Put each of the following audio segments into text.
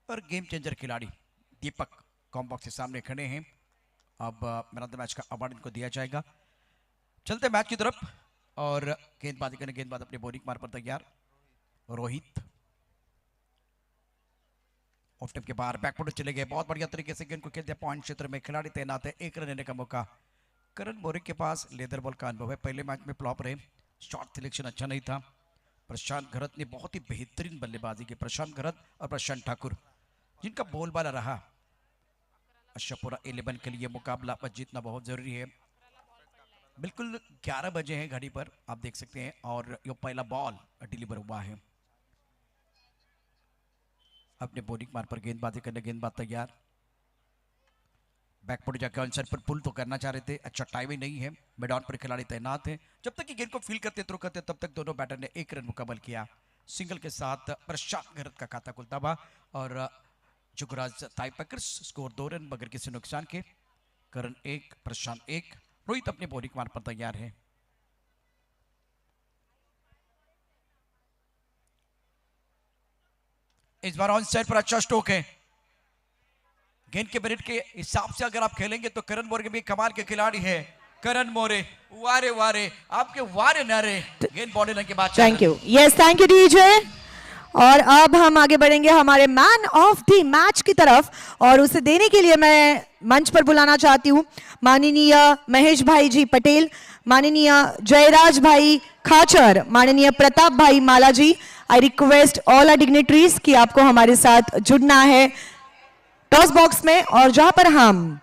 और game changer खिलाड़ी दीपक combox के सामने खड़े हैं। अब मैन ऑफ द मैच का अवार्ड इनको दिया जाएगा। चलते मैच की तरफ और गेंदबाजी करने गेंदबाज अपने बॉलिंग मार पर तैयार। रोहित ऑफ टेप के बाहर बैकफुट चले गए, बहुत बढ़िया तरीके से गेंद को खेलते पॉइंट क्षेत्र में, खिलाड़ी तैनात है, एक रन लेने का मौका। करण मोरे के पास लेदर बॉल का अनुभव है, पहले मैच में फ्लॉप रहे, शॉट सिलेक्शन अच्छा नहीं था। प्रशांत घरत ने बहुत ही बेहतरीन बल्लेबाजी की, प्रशांत घरत और प्रशांत ठाकुर जिनका बोलबाला रहा। अशपुरा 11 के लिए मुकाबला पर जीतना बहुत जरूरी है। बिल्कुल 11 बजे हैं घड़ी पर, आप देख सकते हैं, और ये पहला बॉल डिलीवर हुआ है। अपने बॉलिंग मार पर गेंदबाजी करने गेंदबाज तैयार। बैकफुट जाकर आंसर पर पुल तो करना चाह रहे थे, अच्छा टाइमिंग नहीं है, मिड ऑन पर खिलाड़ी तैनात है। जब तक कि गेंद को फील करते थ्रो करते तब तक दोनों बैटर ने एक रन मुकम्मल किया। सिंगल के साथ प्रशांत घरत का खाता खुलता हुआ और जुगराज ताइपकर्स स्कोर 2 रन बगैर किसी नुकसान के। करण 1 प्रशांत 1। रोहित अपने बॉलिंग मार पर तैयार है। इस बार ऑन साइड पर अच्छा स्ट्रोक है। गेंद के मिनट के हिसाब से अगर आप खेलेंगे तो करण मोरे भी कमाल के खिलाड़ी है। करण मोरे वारे वारे आपके वारे नारे गेंद बॉडी लाइन के बाद। Thank you, yes thank you DJ. और अब हम आगे बढ़ेंगे हमारे मैन ऑफ द मैच की तरफ, और उसे देने के लिए मैं मंच पर बुलाना चाहती हूं माननीय महेश भाई जी पटेल, माननीय जयराज भाई खाचर, माननीय प्रताप भाई Mala ji. I request all our dignitaries कि आपको हमारे साथ जुड़ना है टॉस बॉक्स में, और जहां पर हम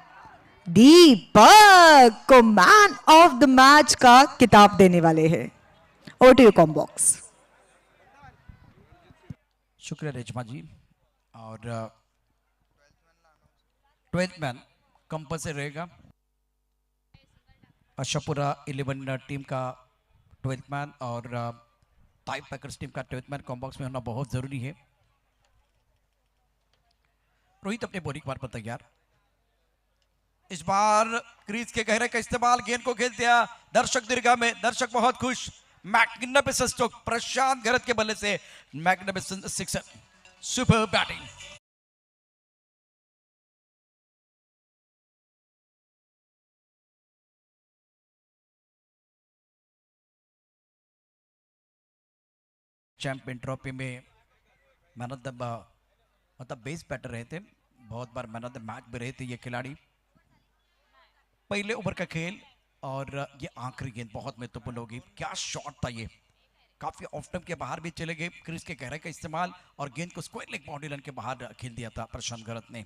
दीपक को मैन ऑफ द मैच का किताब देने वाले हैं। ओवर टू यू कॉम्बॉक्स। शुक्रिया रेशमा जी। और 12th मैन कंपल्सरी रहेगा। अशपुरा 11 टीम का 12th मैन और टाइप पैकर्स टीम का 12th मैन कॉम्बॉक्स में होना बहुत जरूरी है। रोहित अपने बॉलिंग मार पर तैयार। इस बार क्रीज के गहरे का इस्तेमाल, गेंद को खेल दिया दर्शक दीर्घा में, दर्शक बहुत खुश। मैग्निफिसेंट स्ट्रोक प्रशांत घरत के बल्ले से, magnificent sixer, super batting. Champion trophy में मैन ऑफ द मतलब बेस बैटर रहे थे, बहुत बार मैन ऑफ द मैच भी रहे थे ये खिलाड़ी। पहले ओवर का खेल और ये आखिरी गेंद बहुत महत्वपूर्ण होगी। क्या शॉट था ये, काफी ऑफ स्टंप के बाहर भी चले गए, क्रीज के गहराई का इस्तेमाल और गेंद को स्क्वायर लेग बाउंड्री लाइन के बाहर खेल दिया था प्रशांत घरत ने।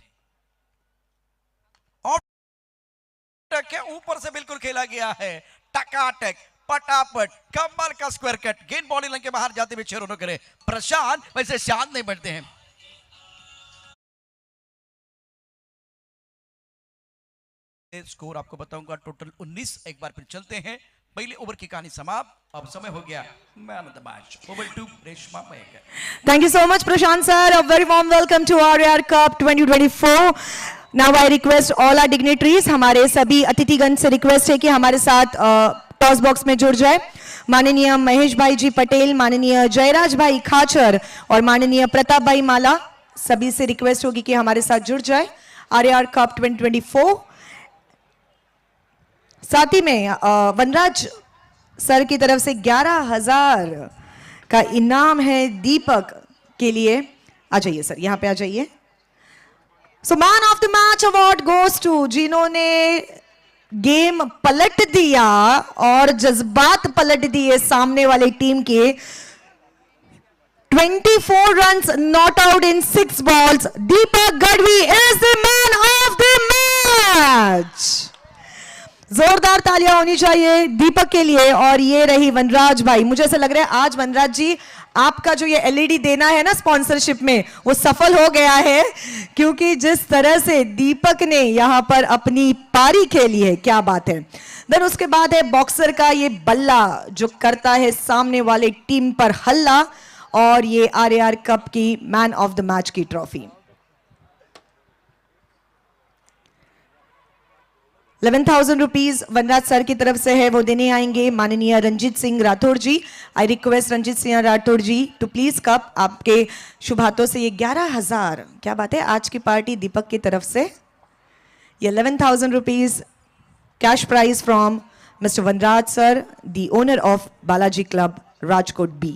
और के ऊपर से बिल्कुल खेला गया है, टकाटक पटापट कमर का स्क्वायर कट, गेंद बाउंड्री लाइन के बाहर जाते हुए 6 रनों करे। प्रशांत वैसे शांत नहीं बैठते हैं। स्कोर आपको बताऊंगा, टोटल 19। एक बार फिर चलते हैं, पहले ओवर की कहानी समाप्त, अब समय हो गया man of the match. Over to Reshma Mayekar. Thank you so much Prashant sir, a very warm welcome to RR cup 2024। Now I request all our dignitaries, हमारे सभी अतिथिगण से रिक्वेस्ट है कि हमारे साथ टॉस बॉक्स में जुड़ जाए। माननीय महेश भाई जी पटेल, माननीय जयराज भाई खाचर और माननीय प्रताप भाई माला, सभी से रिक्वेस्ट होगी कि हमारे साथ जुड़ जाए आरआर कप 2024। साथ ही में वनराज सर की तरफ से 11,000 का इनाम है दीपक के लिए। आ जाइए सर, यहां पे आ जाइए। So man of the match award goes to जिन्होंने गेम पलट दिया और जज्बात पलट दिए सामने वाली टीम के। 24 runs not out in 6 balls. Deepak Gadhvi is the man of the match. जोरदार तालियां होनी चाहिए दीपक के लिए। और ये रही वनराज भाई, मुझे ऐसा लग रहा है आज वनराज जी आपका जो ये एलईडी देना है ना स्पॉन्सरशिप में, वो सफल हो गया है, क्योंकि जिस तरह से दीपक ने यहां पर अपनी पारी खेली है, क्या बात है। देन उसके बाद है बॉक्सर का ये बल्ला जो करता है सामने वाले टीम पर हल्ला, और ये आरआर कप की मैन ऑफ द मैच की ट्रॉफी। 11,000 रुपीज वनराज सर की तरफ से है, वो देने आएंगे माननीय Ranjit Singh Rathod ji. I request Ranjit Singh Rathod ji to please cup. आपके शुभ हाथों से ये 11,000, क्या बात है, आज की पार्टी दीपक की तरफ से ये 11,000 rupees cash prize from mister Vanraj sir, the owner of Balaji club Rajkot B.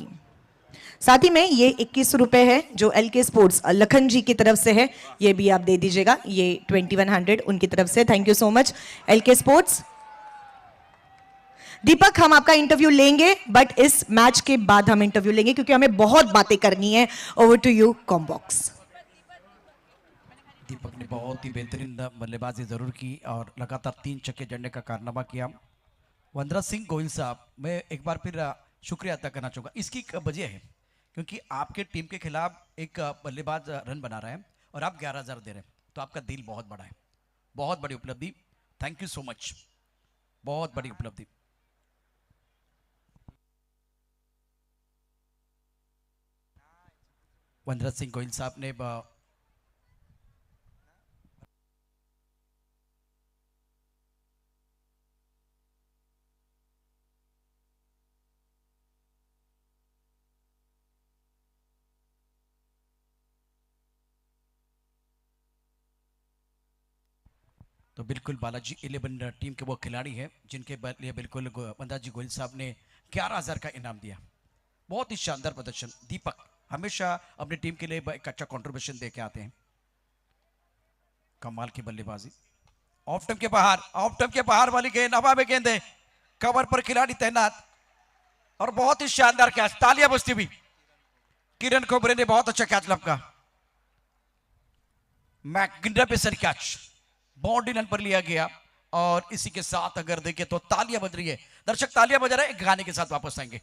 साथ ही में ये 21 रुपए है जो एलके स्पोर्ट्स लखन जी की तरफ से है, ये भी आप दे दीजिएगा, ये 2100 उनकी तरफ से। Thank you so much LK sports. Deepak, हम आपका इंटरव्यू लेंगे, बट इस मैच के बाद हम इंटरव्यू लेंगे क्योंकि हमें बहुत बातें करनी है। Over to you combox. Deepak ने बहुत ही बेहतरीन बल्लेबाजी जरूर की और लगातार 3 छक्के जड़ने का कारनामा किया। वनराज सिंह गोयल साहब, मैं एक बार फिर शुक्रिया अदा करना चाहूँगा। इसकी एक वजह है क्योंकि आपके टीम के खिलाफ एक बल्लेबाज रन बना रहा है और आप 11,000 दे रहे हैं, तो आपका दिल बहुत बड़ा है, बहुत बड़ी उपलब्धि। थैंक यू सो मच, बहुत बड़ी उपलब्धि। वनराज सिंह गोयल साहब ने तो बिल्कुल बालाजी 11 टीम के वो खिलाड़ी हैं जिनके लिए बिल्कुल वनराज जी गोयल साहब ने 11,000 का इनाम दिया। बहुत ही शानदार प्रदर्शन। दीपक हमेशा अपनी टीम के लिए एक अच्छा कंट्रीब्यूशन दे के आते हैं। कमाल की बल्लेबाजी। ऑफ स्टंप के बाहर, ऑफ स्टंप के बाहर वाली गेंद, हवा में गेंद है, कवर पर खिलाड़ी तैनात और बहुत ही शानदार कैच। तालियां बजती हुई। किरण कोबरे ने बहुत अच्छा कैच लपका। मैग्निफिसेंट कैच बाउंड्री लाइन पर लिया गया और इसी के साथ अगर देखें तो तालियां बज रही है, दर्शक तालियां बजा रहे हैं। गाने के साथ वापस आएंगे।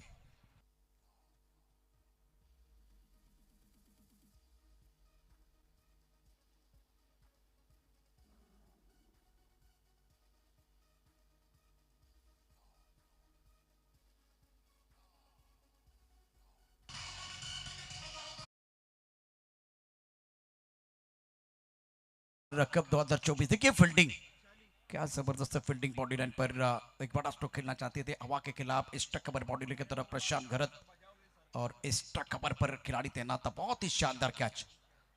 कप 2024 देखिए फील्डिंग, क्या जबरदस्त फील्डिंग। बॉडी लाइन पर एक बड़ा स्ट्रोक खेलना चाहते थे हवा के खिलाफ। स्टक कवर बॉडी लाइन की तरफ प्रशांत घरत और स्टक कवर पर खिलाड़ी तैनात था। बहुत ही शानदार कैच,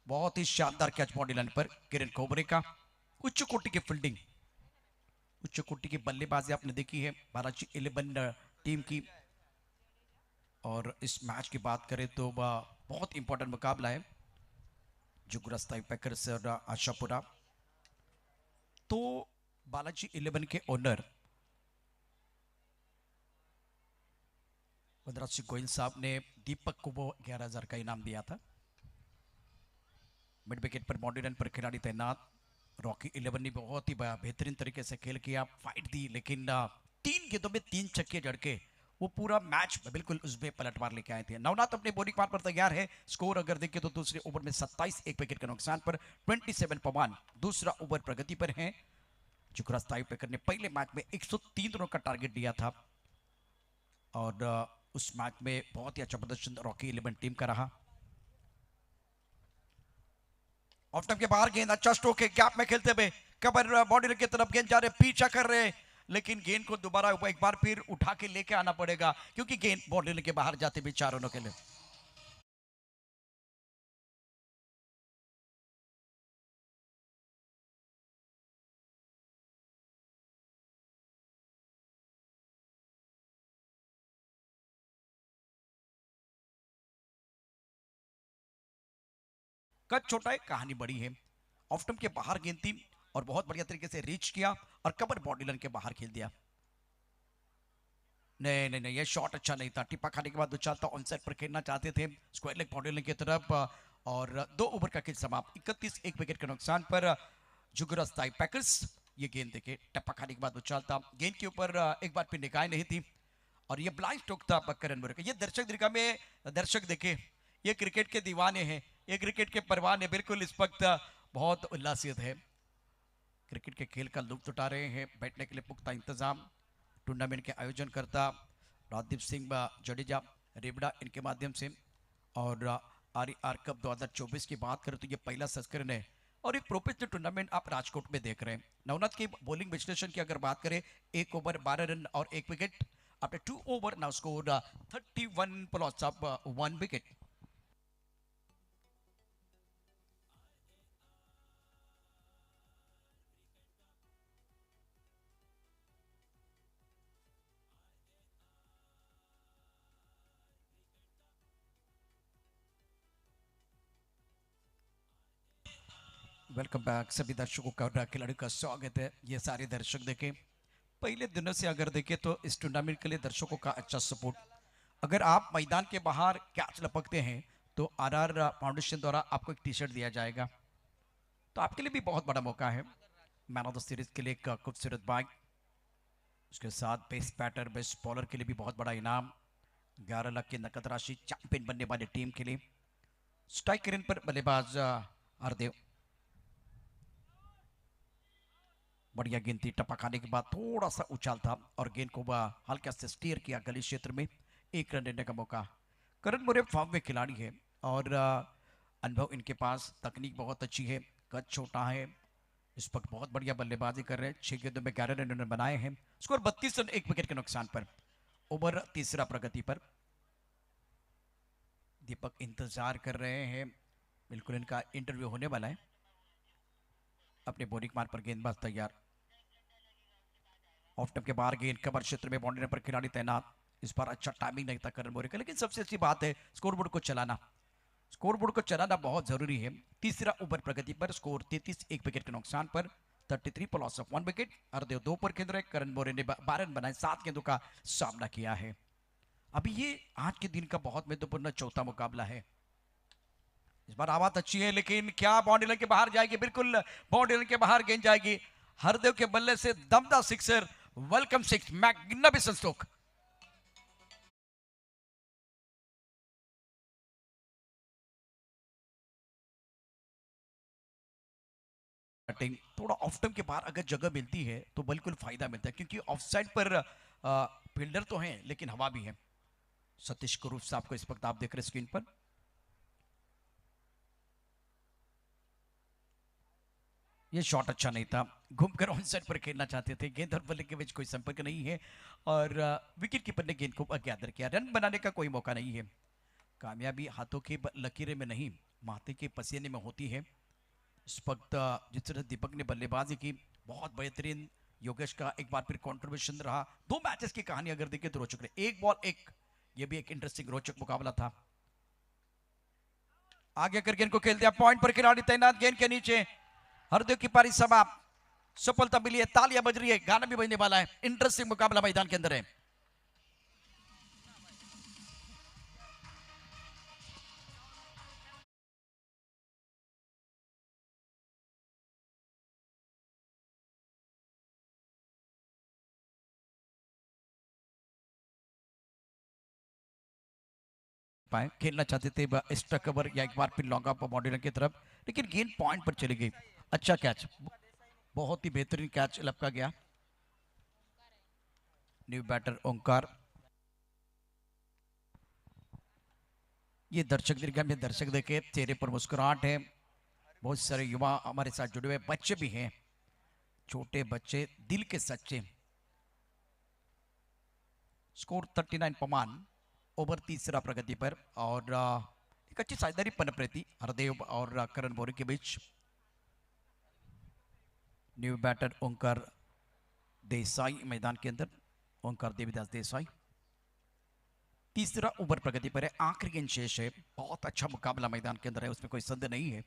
बहुत ही शानदार कैच बॉडी लाइन पर किरण कोबरे का। उच्च कोटि की फील्डिंग, उच्च कोटि की बल्लेबाजी आपने देखी है बालाजी 11 टीम की। और इस मैच की बात करें तो बहुत इंपॉर्टेंट मुकाबला है जुगुरास्ताई पैकर्स और आशापुरा। तो बालाजी 11 के ओनर वनराज सिंह गोयल साहब ने दीपक को वो 11,000 का इनाम दिया था। मिड विकेट पर बॉडी लाइन पर खिलाड़ी तैनात। रॉकी 11 ने बहुत ही बेहतरीन तरीके से खेल किया, फाइट दी, लेकिन 3 गेंदों में 3 छक्के जड़ के वो पूरा मैच बिल्कुल उसमें पलटवार लेके आए थे। नवनाथ अपने बॉलिंग पार पर तैयार है। स्कोर अगर देखें तो दूसरे ओवर में 27 एक विकेट के नुकसान पर 27 पवन दूसरा ओवर प्रगति पर है। जुगरास्ताई पैकर ने पहले मैच में 103 रनों का टारगेट दिया था और उस मैच में बहुत ही अच्छा प्रदर्शन रॉकी 11 टीम का रहा। ऑफ स्टंप के बाहर गेंद, अच्छा स्ट्रोक है, गैप में खेलते हुए कवर बॉडी की तरफ गेंद जा रहे, पीछा कर रहे, लेकिन गेंद को दोबारा एक बार फिर उठा के लेके आना पड़ेगा क्योंकि गेंद बॉडी के बाहर जाते भी 4 रनों के लिए। कद छोटा है, कहानी बड़ी है। ऑफ स्टंप के बाहर गेंद थी और बहुत बढ़िया तरीके से रीच किया और कवर बॉडी लाइन के बाहर खेल दिया। नहीं नहीं नहीं, ये शॉट अच्छा नहीं था। टिप्पा खाने के बाद उछालता ऑन साइड पर खेलना चाहते थे स्क्वायर लेग बॉडी लाइन की तरफ और 2 ओवर का खेल समाप्त। 31 एक विकेट के नुकसान पर जुगुरास्ताई पैकर्स ये गेंद देखे टप्पा खाने के बाद उछालता, गेंद के ऊपर एक बार फिर निगाह नहीं थी और ये ब्लाइंड स्ट्रोक था करण मुरे का। ये दर्शक दीर्घा में दर्शक देखे, ये क्रिकेट के दीवाने हैं, ये क्रिकेट के परवान है, बिल्कुल इस वक्त बहुत उल्लासित है, क्रिकेट के खेल का लुत्फ उठा रहे हैं। बैठने के लिए पुख्ता इंतजाम। टूर्नामेंट के आयोजन करता राजदीप सिंह जडेजा रेबड़ा इनके माध्यम से। और RR कप 2024 की बात करें तो ये पहला संस्करण है और एक प्रोफेशनल टूर्नामेंट आप राजकोट में देख रहे हैं। नवनाथ की बॉलिंग विश्लेषण की अगर बात करें, 1 ओवर 12 रन और 1 wicket. After 2 over now score 31 for loss of 1 wicket. Welcome back सभी दर्शकों का और खिलाड़ियों का स्वागत है। ये सारे दर्शक देखें, पहले दिनों से अगर देखें तो इस टूर्नामेंट के लिए दर्शकों का अच्छा सपोर्ट। अगर आप मैदान के बाहर कैच लपकते हैं तो आरआर फाउंडेशन द्वारा आपको एक टी शर्ट दिया जाएगा, तो आपके लिए भी बहुत बड़ा मौका है। मैन ऑफ द सीरीज के लिए एक खूबसूरत बाइक, उसके साथ बेस्ट बैटर बेस्ट बॉलर के लिए भी बहुत बड़ा इनाम, 11 लाख की नकद राशि चैंपियन बनने वाली टीम के लिए। स्ट्राइक रेन पर बल्लेबाज हरदेव, बढ़िया गेंद थी, टपा खाने के बाद थोड़ा सा उछाल था और गेंद को हल्का से स्टीयर किया गली क्षेत्र में, 1 रन लेने का मौका। करण मुरे फॉर्म में खिलाड़ी है और अनुभव इनके पास, तकनीक बहुत अच्छी है, कद छोटा है, इस वक्त बहुत बढ़िया बल्लेबाजी कर रहे हैं। 6 गेंदों में 11 रन इन्होंने बनाए हैं। स्कोर 32 रन 1 विकेट के नुकसान पर। ओवर तीसरा प्रगति पर। दीपक इंतजार कर रहे हैं, बिल्कुल इनका इंटरव्यू होने वाला है। अपने बॉलिंग मार पर गेंदबाज तैयार, ऑफ टप के बाहर गेंद कवर क्षेत्र में बाउंड्री पर खिलाड़ी तैनात। इस बार अच्छा टाइमिंग नहीं था करण मोरे का, लेकिन सबसे अच्छी बात है स्कोरबोर्ड को चलाना। स्कोरबोर्ड को चलाना बहुत जरूरी है। तीसरा ओवर प्रगति पर, स्कोर 33 1 विकेट के नुकसान पर, 33 for loss of 1 wicket. Hardev 2 पर खेल रहे, करण मोरे ने 12 रन बनाए, 7 गेंदों का सामना किया है। अभी ये आज के दिन का बहुत महत्वपूर्ण चौथा मुकाबला है। इस बार आवाज अच्छी है, लेकिन क्या बाउंड्री लाइन के बाहर जाएगी? बिल्कुल बाउंड्री लाइन के बाहर गेंद जाएगी। हरदेव के बल्ले से दमदार sixer, welcome six, magnificent stroke. थोड़ा ऑफ टाइम के बाहर अगर जगह मिलती है तो बिल्कुल फायदा मिलता है, क्योंकि ऑफ साइड पर फील्डर तो हैं लेकिन हवा भी है। सतीश कुरूप साहब को इस वक्त आप देख रहे हैं स्क्रीन पर। ये शॉट अच्छा नहीं था, घूमकर ऑन साइड पर खेलना चाहते थे, गेंद और बल्ले के बीच कोई संपर्क नहीं है और विकेट कीपर ने गेंद को गैदर किया। रन बनाने का कोई मौका नहीं है। कामयाबी हाथों की लकीरें में नहीं, माथे के पसीने में होती है। इस वक्त जिस तरह दीपक ने बल्लेबाजी की, बहुत बेहतरीन। योगेश का एक बार फिर कंट्रीब्यूशन रहा। 2 मैचेस की कहानी अगर देखें तो रोचक रहे, 1 बॉल 1, ये भी एक इंटरेस्टिंग रोचक मुकाबला था। आगे कर गेंद को खेल दिया, पॉइंट पर खिलाड़ी तैनात, गेंद के नीचे। हरदेव की पारी समाप्त, सफलता मिली है, तालियां बज रही है, गाना भी बजने वाला है। इंटरेस्टिंग मुकाबला मैदान के अंदर है। पाए खेलना चाहते थे एक्स्ट्रा कवर या एक बार फिर लॉन्ग ऑफ बाउंड्री की तरफ, लेकिन गेंद पॉइंट पर चली गई। अच्छा कैच, बहुत ही बेहतरीन कैच लपका गया। न्यू बैटर ओंकार, ये दर्शक दीर्घा में दर्शक देखे, चेहरे पर मुस्कुराहट है। बहुत सारे युवा हमारे साथ जुड़े हुए, बच्चे भी हैं, छोटे बच्चे दिल के सच्चे। स्कोर 39 पमान, ओवर तीसरा प्रगति पर और एक अच्छी साझेदारी पनप रही थी हरदेव और करण मोरे के बीच। न्यू बैटर ओंकार देसाई मैदान के अंदर, ओंकार देवीदास देसाई। तीसरा ओवर प्रगति पर है, आखिरी गेंद शेष है। बहुत अच्छा मुकाबला मैदान के अंदर है, उसमें कोई संदेह नहीं है।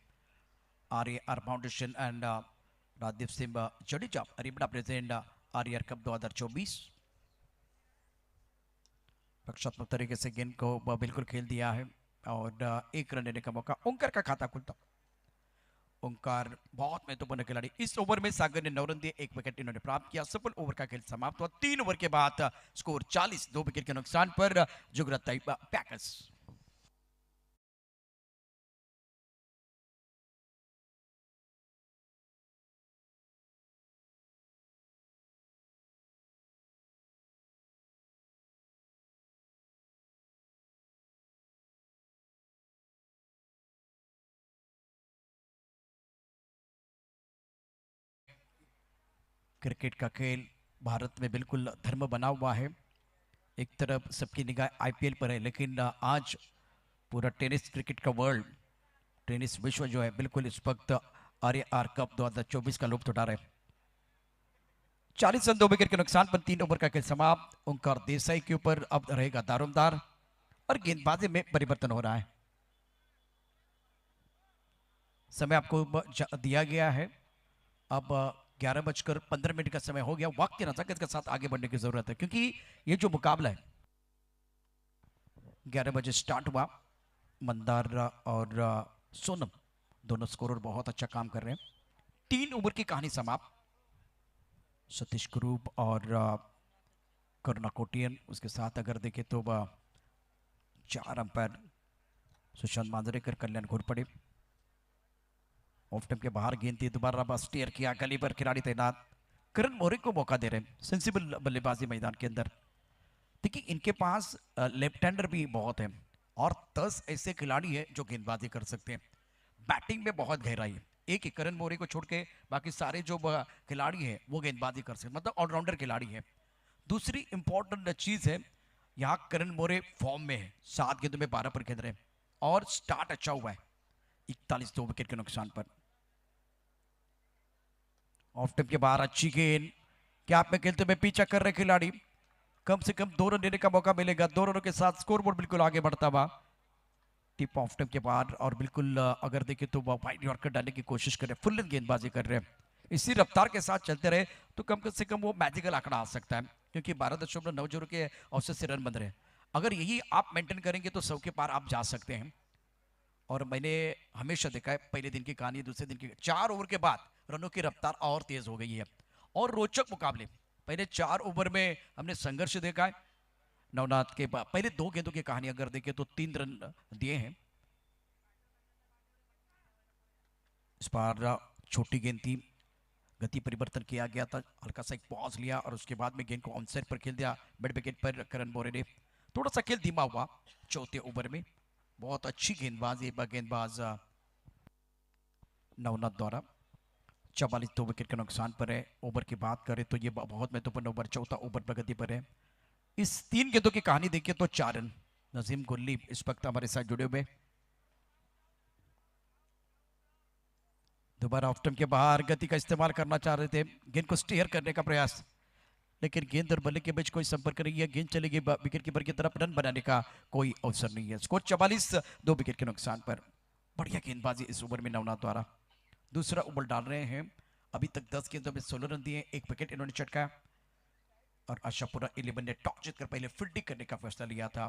R foundation and Rajdeep Singh Jadeja Aribada present R cup 2024। रक्षात्मक तरीके से गेंद को बिल्कुल खेल दिया है और 1 रन लेने का मौका। ओंकार का खाता खुलता। ओंकार बहुत महत्वपूर्ण खिलाड़ी। इस ओवर में सागर ने 9 रन दिए, 1 विकेट इन्होंने प्राप्त किया। सफल ओवर का खेल समाप्त हुआ। 3 ओवर के बाद स्कोर 40, 2 विकेट के नुकसान पर जुगरात पैकर्स। क्रिकेट का खेल भारत में बिल्कुल धर्म बना हुआ है। एक तरफ सबकी निगाह आईपीएल पर है, लेकिन आज पूरा टेनिस क्रिकेट का वर्ल्ड, टेनिस विश्व जो है बिल्कुल इस वक्त आर्य आर कप 2024 का लुत्फ उठा रहे हैं। 40 रन 2 विकेट के नुकसान पर 3 ओवर का खेल समाप्त। ओंकार देसाई के ऊपर अब रहेगा दारोमदार और गेंदबाजी में परिवर्तन हो रहा है। समय आपको दिया गया है। अब 11:15 का समय हो गया। वक्त की नजाकत के साथ आगे बढ़ने की जरूरत है, क्योंकि ये जो मुकाबला है 11 बजे स्टार्ट हुआ। मंदार और सोनम दोनों स्कोरर बहुत अच्छा काम कर रहे हैं। 3 ओवर की कहानी समाप्त। सतीश कुरूप और करुणा कोटियन, उसके साथ अगर देखें तो 4 umpire Sushant Manjrekar, Kalyan Ghorpade. Of time के बाहर गेंद थी, दोबारा स्टीयर किया, गली पर खिलाड़ी तैनात। करण मोरे को मौका दे रहे हैं, सेंसिबल बल्लेबाजी मैदान के अंदर। देखिए इनके पास लेफ्ट हैंडर भी बहुत है और 10 ऐसे खिलाड़ी हैं जो गेंदबाजी कर सकते हैं। बैटिंग में बहुत गहराई है। एक ही करण मोरे को छोड़ के बाकी सारे जो खिलाड़ी हैं वो गेंदबाजी कर सकते हैं, मतलब ऑलराउंडर खिलाड़ी है। दूसरी इंपॉर्टेंट चीज है, यहाँ करण मोरे फॉर्म में है, 7 गेंदों में 12 पर खेल रहे हैं और स्टार्ट अच्छा हुआ है। 41 2 विकेट के नुकसान पर। ऑफ टाइम के बाहर अच्छी गेंद, क्या आप में खेलते हुए पीछा कर रहे खिलाड़ी, कम से कम 2 रन देने का मौका मिलेगा। 2 रनों के साथ स्कोरबोर्ड बिल्कुल आगे बढ़ता हुआ। टिप ऑफ टाइम के बाद और बिल्कुल अगर देखें तो वाइड यॉर्कर डालने की कोशिश कर रहे हैं, फुल लेंथ गेंदबाजी कर रहे हैं। इसी रफ्तार के साथ चलते रहे तो कम से कम वो मैजिकल आंकड़ा आ सकता है, क्योंकि 12.9 के औसत से रन बन रहे हैं। अगर यही आप मेंटेन करेंगे तो 100 के पार आप जा सकते हैं। और मैंने हमेशा देखा है, पहले दिन की कहानी, दूसरे दिन की, 4 ओवर के बाद रनों की रफ्तार और तेज हो गई है और रोचक मुकाबले। पहले 4 ओवर में हमने संघर्ष देखा है। नवनाथ के बाद पहले 2 गेंदों की कहानी अगर देखें तो 3 रन दिए हैं। इस बार छोटी गेंद थी, गति परिवर्तन किया गया था, हल्का सा एक पॉज लिया और उसके बाद में गेंद को ऑनसाइड पर खेल दिया। मिड विकेट पर करण मोरे ने थोड़ा सा खेल धीमा हुआ चौथे ओवर में। बहुत अच्छी गेंदबाजी गेंदबाज नवनाथ द्वारा। 44 2 विकेट के नुकसान पर है। ओवर की बात करें तो ये बहुत महत्वपूर्ण ओवर, चौथा ओवर प्रगति पर है। इस 3 गेंदों की कहानी देखिए तो 4 रन। नजीम गुल्ली इस वक्त हमारे साथ जुड़े हुए। दोबारा ऑफ टाइम के बाहर गति का इस्तेमाल करना चाह रहे थे, गेंद को स्टीयर करने का प्रयास, लेकिन गेंद और बल्ले के बीच कोई संपर्क नहीं है। गेंद चलेगी विकेट कीपर की तरफ, रन बनाने का कोई अवसर नहीं है। स्कोर 44 2 विकेट के नुकसान पर। बढ़िया गेंदबाजी इस ओवर में नवनाथ द्वारा। दूसरा ओवर डाल रहे हैं। अभी तक 10 गेंदों में 16 रन दिए, 1 विकेट इन्होंने चटकाया। और आशापुरा 11 ने टॉस जीतकर पहले फील्डिंग करने का फैसला लिया था।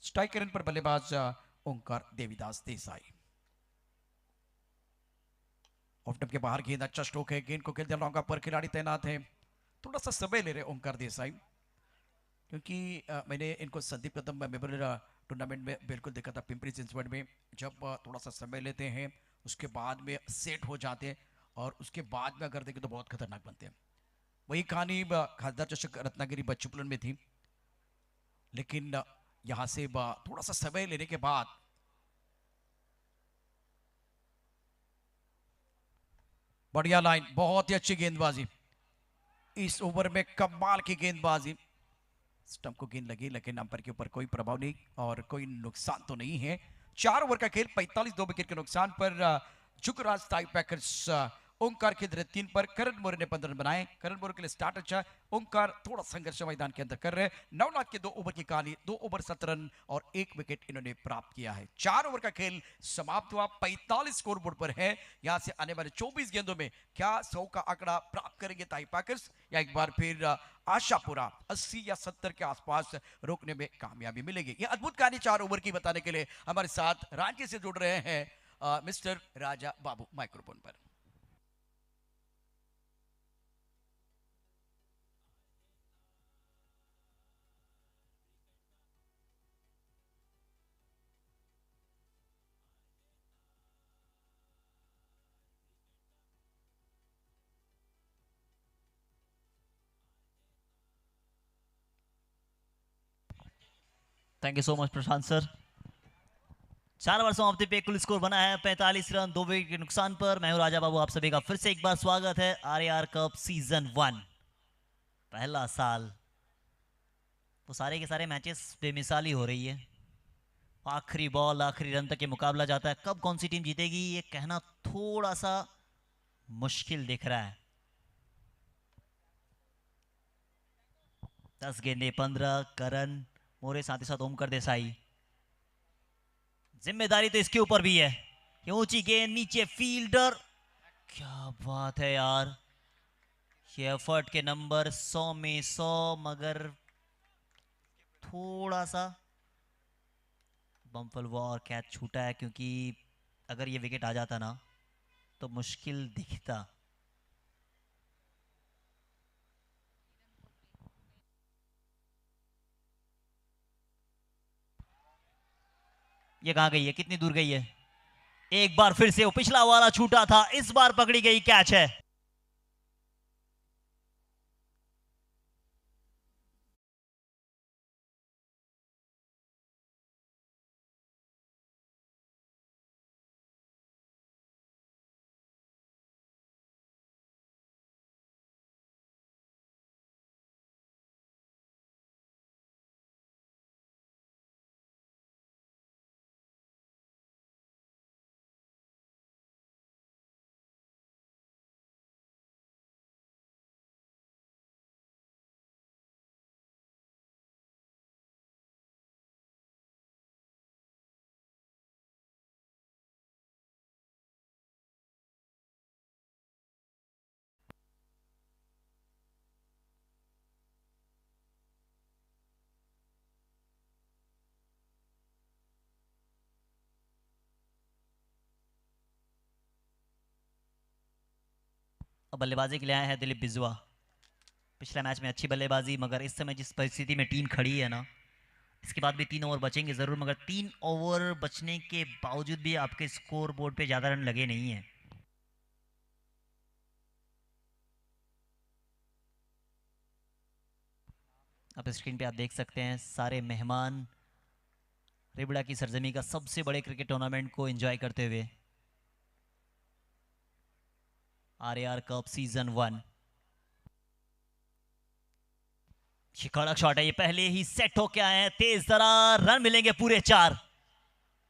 स्ट्राइक रन पर बल्लेबाज ओंकार देवीदास देसाई। ऑफ टाइम के बाहर गेंद, अच्छा स्ट्रोक है, गेंद को खेलते लॉन्ग पर खिलाड़ी तैनात है। थोड़ा सा समय ले रहे ओंकार देसाई, क्योंकि मैंने इनको संदीप कदम मेमोरियल टूर्नामेंट में बिल्कुल देखा था पिंपरी चिंचवड में। जब थोड़ा सा समय लेते हैं उसके बाद में सेट हो जाते हैं और उसके बाद में अगर देखें तो बहुत खतरनाक बनते हैं। वही कहानी खासदार चषक रत्नागिरी बच्चूपुरन में थी, लेकिन यहां से थोड़ा सा समय लेने के बाद बढ़िया लाइन, बहुत ही अच्छी गेंदबाजी इस ओवर में, कमाल की गेंदबाजी। स्टंप को गेंद लगी लेकिन अंपायर के ऊपर कोई प्रभाव नहीं और कोई नुकसान तो नहीं है। 4 ओवर का खेल, 45 2 विकेट के नुकसान पर जुगराज टाई पैकर्स ओंकार के 3 पर। करण मोरे ने 15 रन बनाए। करण मोरे के लिए स्टार्ट अच्छा। ओंकार थोड़ा संघर्ष मैदान के अंदर कर रहे हैं। नवनाथ के 2 ओवर की कहानी, 2 ओवर 7 रन और 1 विकेट इन्होंने प्राप्त किया है। 4 ओवर का खेल समाप्त हुआ, 45 स्कोर बोर्ड पर है। यहां से आने वाले 24 गेंदों में क्या 100 का आंकड़ा प्राप्त करेंगे टाई पैकर्स, या एक बार फिर आशापुरा 80 या 70 के आसपास रोकने में कामयाबी मिलेगी। यह अद्भुत कहानी 4 ओवर की बताने के लिए हमारे साथ रांची से जुड़ रहे हैं मिस्टर राजा बाबू माइक्रोफोन पर। Thank you so much, Prashant sir. 4 over समाप्ति पे कुल स्कोर बना है 45 रन, 2 विकेट के नुकसान पर। मैं हूं राजा बाबू, आप सभी का फिर से एक बार स्वागत है आरएआर कप सीजन 1। पहला साल, वो सारे के सारे मैचेस बेमिसाल ही हो रही है। आखिरी बॉल, आखिरी रन तक ये मुकाबला जाता है। कब कौन सी टीम जीतेगी ये कहना थोड़ा सा मुश्किल दिख रहा है। 10 गेंदे 15, करण मोरे साथ ही साथ ओमकर देसाई। जिम्मेदारी तो इसके ऊपर भी है। ये ऊंची गेंद, नीचे फील्डर, क्या बात है यार। ये एफर्ट के नंबर 100 में 100, मगर थोड़ा सा बम्पल हुआ और कैच छूटा है, क्योंकि अगर ये विकेट आ जाता ना तो मुश्किल दिखता। ये कहां गई है, कितनी दूर गई है? एक बार फिर से वो पिछला वाला छूटा था, इस बार पकड़ी गई, कैच है। अब बल्लेबाजी के लिए आए हैं दिलीप बिजवा। पिछले मैच में अच्छी बल्लेबाजी, मगर इस समय जिस परिस्थिति में टीम खड़ी है ना, इसके बाद भी 3 ओवर बचेंगे जरूर, मगर 3 ओवर बचने के बावजूद भी आपके स्कोर बोर्ड पे ज्यादा रन लगे नहीं है। आप स्क्रीन पे आप देख सकते हैं सारे मेहमान रेबड़ा की सरजमी का सबसे बड़े क्रिकेट टूर्नामेंट को एंजॉय करते हुए। RAR cup season 1। कड़क शॉट है, ये पहले ही सेट होके आए हैं, तेज दरार, रन मिलेंगे पूरे 4।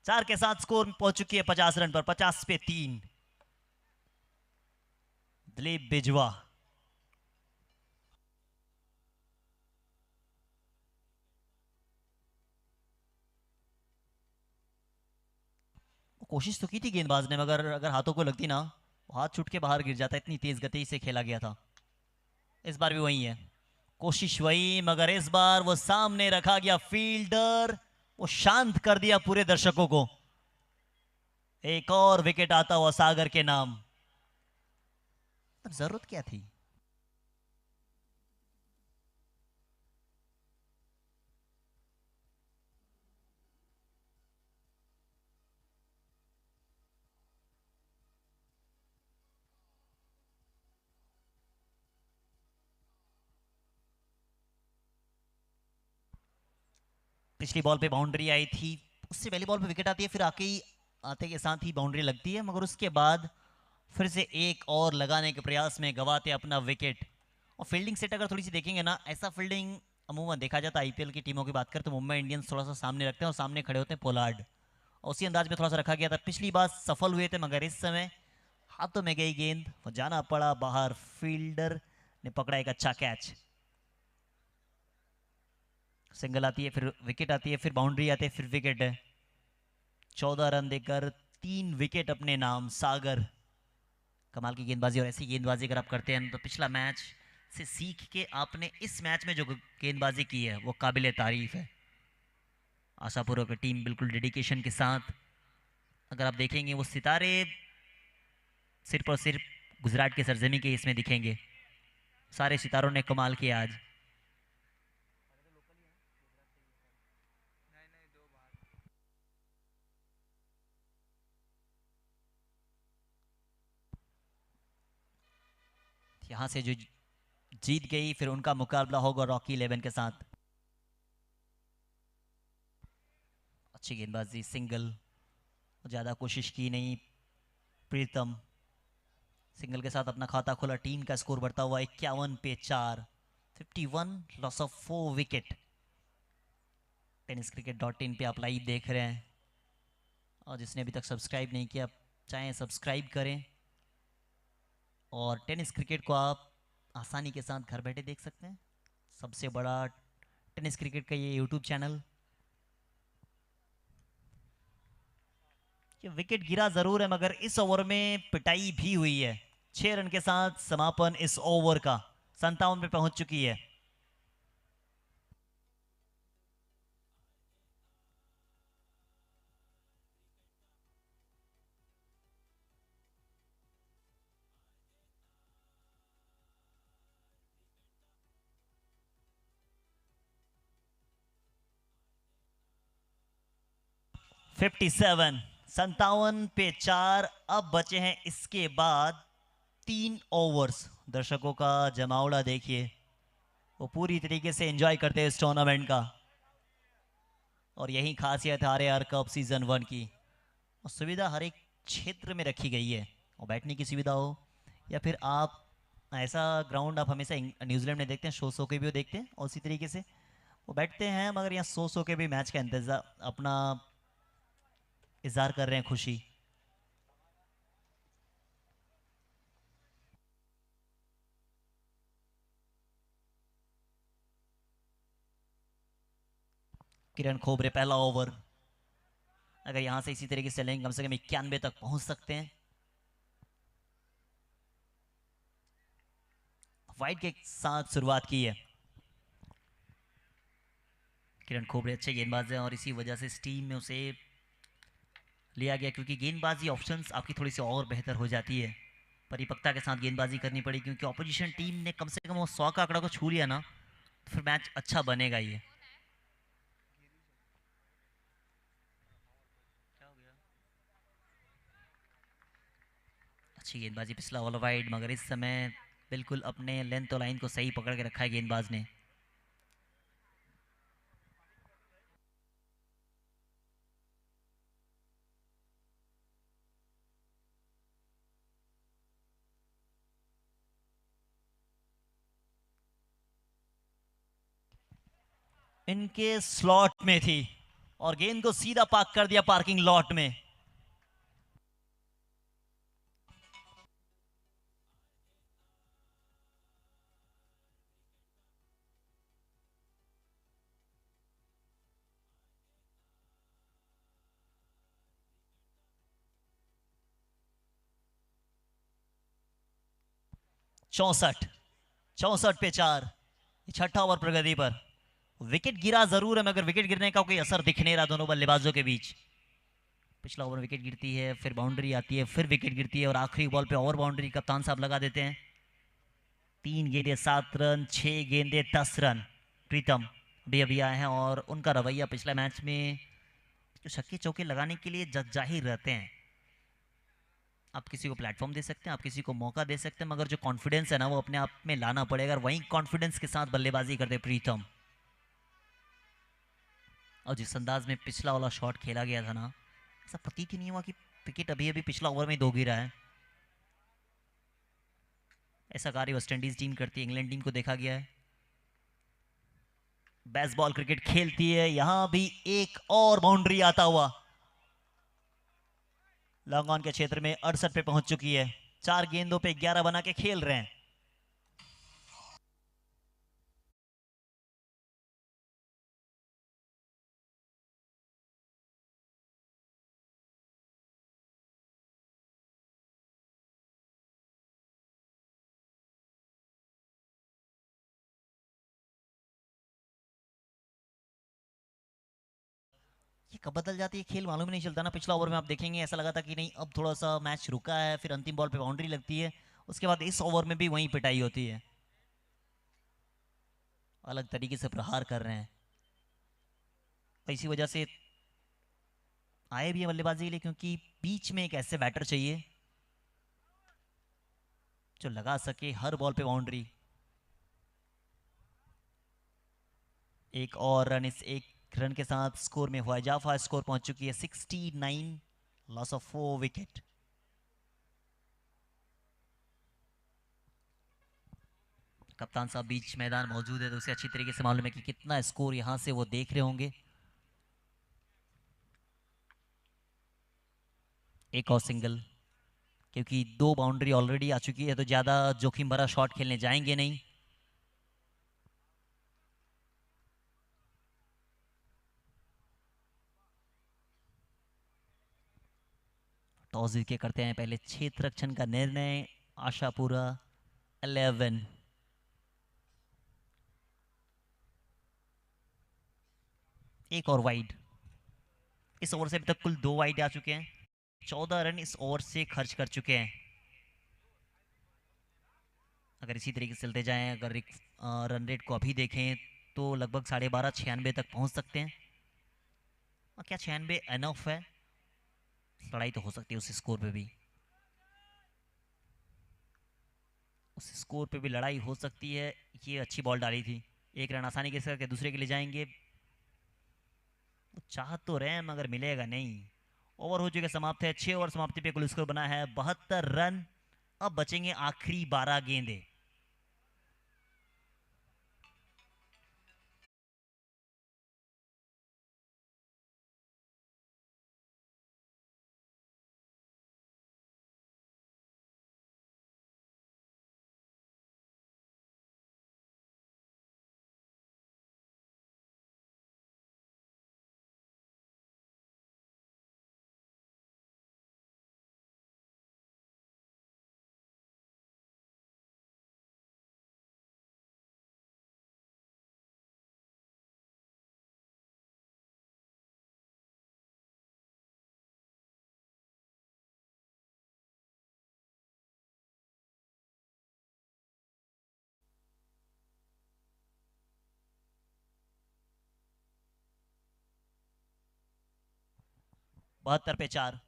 4 के साथ स्कोर पहुंच चुकी है 50 रन पर, 50 पे 3। दिलीप बिजवा। कोशिश तो की थी गेंदबाज ने, मगर अगर हाथों को लगती ना, हाथ छूट के बाहर गिर जाता, इतनी तेज गति से खेला गया था। इस बार भी वही है, कोशिश वही, मगर इस बार वो सामने रखा गया फील्डर, वो शांत कर दिया पूरे दर्शकों को। एक और विकेट आता हुआ सागर के नाम। अब जरूरत क्या थी? पिछली बॉल पे बाउंड्री आई थी, उससे पहली बॉल पे विकेट आती है, फिर आते के साथ ही बाउंड्री लगती है, मगर उसके बाद फिर से एक और लगाने के प्रयास में गवाते अपना विकेट। और फील्डिंग सेट अगर थोड़ी सी देखेंगे ना, ऐसा फील्डिंग अमूमन देखा जाता है आईपीएल की टीमों की बात करें तो मुंबई इंडियंस थोड़ा सा सामने रखते हैं और सामने खड़े होते हैं पोलार्ड, और उसी अंदाज में थोड़ा सा रखा गया था। पिछली बार सफल हुए थे, मगर इस समय हाथों में गई गेंद, वो जाना पड़ा बाहर, फील्डर ने पकड़ा एक अच्छा कैच। सिंगल आती है, फिर विकेट आती है, फिर बाउंड्री आती है, फिर विकेट है। 14 रन देकर 3 विकेट अपने नाम सागर। कमाल की गेंदबाजी, और ऐसी गेंदबाजी अगर आप करते हैं तो पिछला मैच से सीख के आपने इस मैच में जो गेंदबाजी की है वो काबिल तारीफ है। आशापुरा की टीम बिल्कुल डेडिकेशन के साथ, अगर आप देखेंगे वो सितारे सिर्फ और सिर्फ गुजरात के सरजमी के इसमें दिखेंगे। सारे सितारों ने कमाल किया आज। यहां से जो जीत गई, फिर उनका मुकाबला होगा रॉकी 11 के साथ। अच्छी गेंदबाजी, सिंगल, ज़्यादा कोशिश की नहीं प्रीतम, सिंगल के साथ अपना खाता खोला। टीम का स्कोर बढ़ता हुआ 51 पे 4, 51, लॉस ऑफ 4 विकेट। tenniscricket.in पे आप लाइव देख रहे हैं, और जिसने अभी तक सब्सक्राइब नहीं किया चाहें सब्सक्राइब करें, और टेनिस क्रिकेट को आप आसानी के साथ घर बैठे देख सकते हैं। सबसे बड़ा टेनिस क्रिकेट का ये यूट्यूब चैनल। ये विकेट गिरा जरूर है, मगर इस ओवर में पिटाई भी हुई है। 6 रन के साथ समापन इस ओवर का, 57 पे पहुंच चुकी है। फिफ्टी 57 पे 4। अब बचे हैं इसके बाद 3 ओवर्स। दर्शकों का जमावड़ा देखिए, वो पूरी तरीके से एंजॉय करते हैं इस टूर्नामेंट का, और यही खासियत है RAR कप सीजन 1 की। और सुविधा हर एक क्षेत्र में रखी गई है, और बैठने की सुविधा हो या फिर आप ऐसा ग्राउंड आप हमेशा न्यूजीलैंड में देखते हैं, सो के भी वो देखते हैं, और उसी तरीके से वो बैठते हैं, मगर यहाँ सो के भी मैच का इंतजार अपना इजहार कर रहे हैं खुशी। किरण खोबरे पहला ओवर, अगर यहां से इसी तरीके से चलेंगे कम से कम 91 तक पहुंच सकते हैं। वाइड के साथ शुरुआत की है किरण खोबरे, अच्छे गेंदबाज हैं, और इसी वजह से इस टीम में उसे लिया गया, क्योंकि गेंदबाजी ऑप्शंस आपकी थोड़ी सी और बेहतर हो जाती है। परिपक्वता के साथ गेंदबाजी करनी पड़ी, क्योंकि ऑपोजिशन टीम ने कम से कम वो 100 का आंकड़ा को छू लिया ना, तो फिर मैच अच्छा बनेगा। ये अच्छी गेंदबाजी, पिछला वाला वाइड, मगर इस समय बिल्कुल अपने लेंथ और लाइन को सही पकड़ के रखा है गेंदबाज ने। इनके स्लॉट में थी और गेंद को सीधा पार्क कर दिया पार्किंग लॉट में। चौसठ 64 पे 4, छठा ओवर प्रगति पर। विकेट गिरा जरूर है, मगर विकेट गिरने का कोई असर दिख नहीं रहा दोनों बल्लेबाजों के बीच। पिछला ओवर विकेट गिरती है, फिर बाउंड्री आती है, फिर विकेट गिरती है, और आखिरी बॉल पे और बाउंड्री कप्तान साहब लगा देते हैं। 3 गेंदे 7 रन, 6 गेंदे 10 रन। प्रीतम भी अभी आए हैं, और उनका रवैया पिछले मैच में जो छक्के चौके लगाने के लिए जाहिर रहते हैं। आप किसी को प्लेटफॉर्म दे सकते हैं, आप किसी को मौका दे सकते हैं, मगर जो कॉन्फिडेंस है ना वो अपने आप में लाना पड़ेगा, वहीं कॉन्फिडेंस के साथ बल्लेबाजी करते प्रीतम। और जिस अंदाज में पिछला वाला शॉट खेला गया था ना, ऐसा प्रतीत ही नहीं हुआ कि विकेट अभी अभी पिछला ओवर में 2 गिरा है। ऐसा कार्य वेस्ट इंडीज टीम करती है, इंग्लैंड टीम को देखा गया है। बेसबॉल क्रिकेट खेलती है, यहां भी एक और बाउंड्री आता हुआ। लॉन्ग ऑन के क्षेत्र में 68 पे पहुंच चुकी है। 4 गेंदों पे 11 बना के खेल रहे हैं। ये कब बदल जाती है खेल मालूम ही नहीं चलता ना। पिछला ओवर में आप देखेंगे ऐसा लगा था कि नहीं अब थोड़ा सा मैच रुका है, फिर अंतिम बॉल पे बाउंड्री लगती है, उसके बाद इस ओवर में भी वहीं पिटाई होती है। अलग तरीके से प्रहार कर रहे हैं, इसी वजह से आए भी है बल्लेबाजी के लिए, क्योंकि बीच में एक ऐसे बैटर चाहिए जो लगा सके हर बॉल पे बाउंड्री। एक और रन इस एक रन के साथ स्कोर में हुआ इजाफा। स्कोर पहुंच चुकी है 69 लॉस ऑफ 4 विकेट। कप्तान साहब बीच मैदान मौजूद है तो उसे अच्छी तरीके से मालूम है कि कितना स्कोर यहां से वो देख रहे होंगे। एक और सिंगल, क्योंकि 2 बाउंड्री ऑलरेडी आ चुकी है तो ज्यादा जोखिम भरा शॉट खेलने जाएंगे नहीं। टॉस जीत के करते हैं पहले क्षेत्र रक्षण का निर्णय। आशापुरा 11। एक और वाइड। इस ओवर से अभी तक कुल 2 वाइड आ चुके हैं। 14 रन इस ओवर से खर्च कर चुके हैं। अगर इसी तरीके से चलते जाएं, अगर एक रन रेट को अभी देखें तो लगभग 12.5 96 तक पहुंच सकते हैं। और क्या 96 एनफ है? लड़ाई तो हो सकती है उस स्कोर पे भी। उस स्कोर पे भी लड़ाई हो सकती है। ये अच्छी बॉल डाली थी। एक रन आसानी के साथ दूसरे के लिए जाएंगे। वो चाह तो रहे हैं मगर मिलेगा नहीं। ओवर हो चुके समाप्त है। 6 ओवर समाप्ति पे कुल स्कोर बना है 72 रन। अब बचेंगे आखिरी 12 गेंदे। बहत्तर पे 4।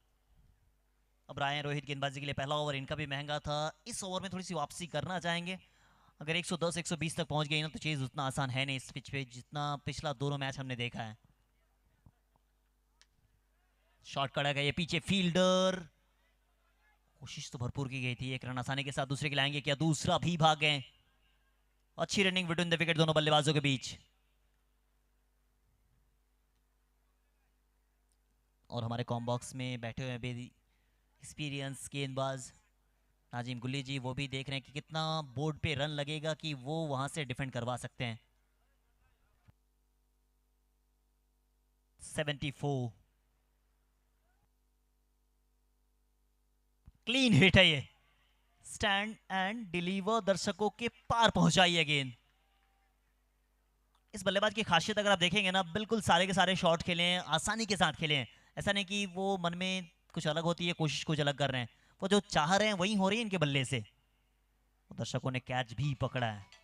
अब राय रोहित गेंदबाजी के लिए पहला ओवर इनका भी महंगा था। इस ओवर में थोड़ी सी वापसी करना चाहेंगे। अगर 110 120 तक पहुंच गई ना तो चेज उतना आसान है नहीं इस पिच पे जितना पिछला दोनों मैच हमने देखा है। शॉट कड़ा गया, ये पीछे फील्डर। कोशिश तो भरपूर की गई थी। एक रन आसानी के साथ दूसरे के लाएंगे, क्या दूसरा भी भाग गए। अच्छी रनिंग बिटवीन द विकेट दोनों बल्लेबाजों के बीच। और हमारे कॉम बॉक्स में बैठे हुए बेदी एक्सपीरियंस गेंदबाज नाजिम गुल्ली जी, वो भी देख रहे हैं कि कितना बोर्ड पे रन लगेगा कि वो वहां से डिफेंड करवा सकते हैं। 74। क्लीन हिट है ये। स्टैंड एंड डिलीवर, दर्शकों के पार पहुंचाई है गेंद। इस बल्लेबाज की खासियत अगर आप देखेंगे ना, बिल्कुल सारे के सारे शॉट खेले हैं, आसानी के साथ खेले हैं। ऐसा नहीं कि वो मन में कुछ अलग होती है, कोशिश कुछ अलग कर रहे हैं। वो जो चाह रहे हैं वही हो रही है इनके बल्ले से। दर्शकों ने कैच भी पकड़ा है।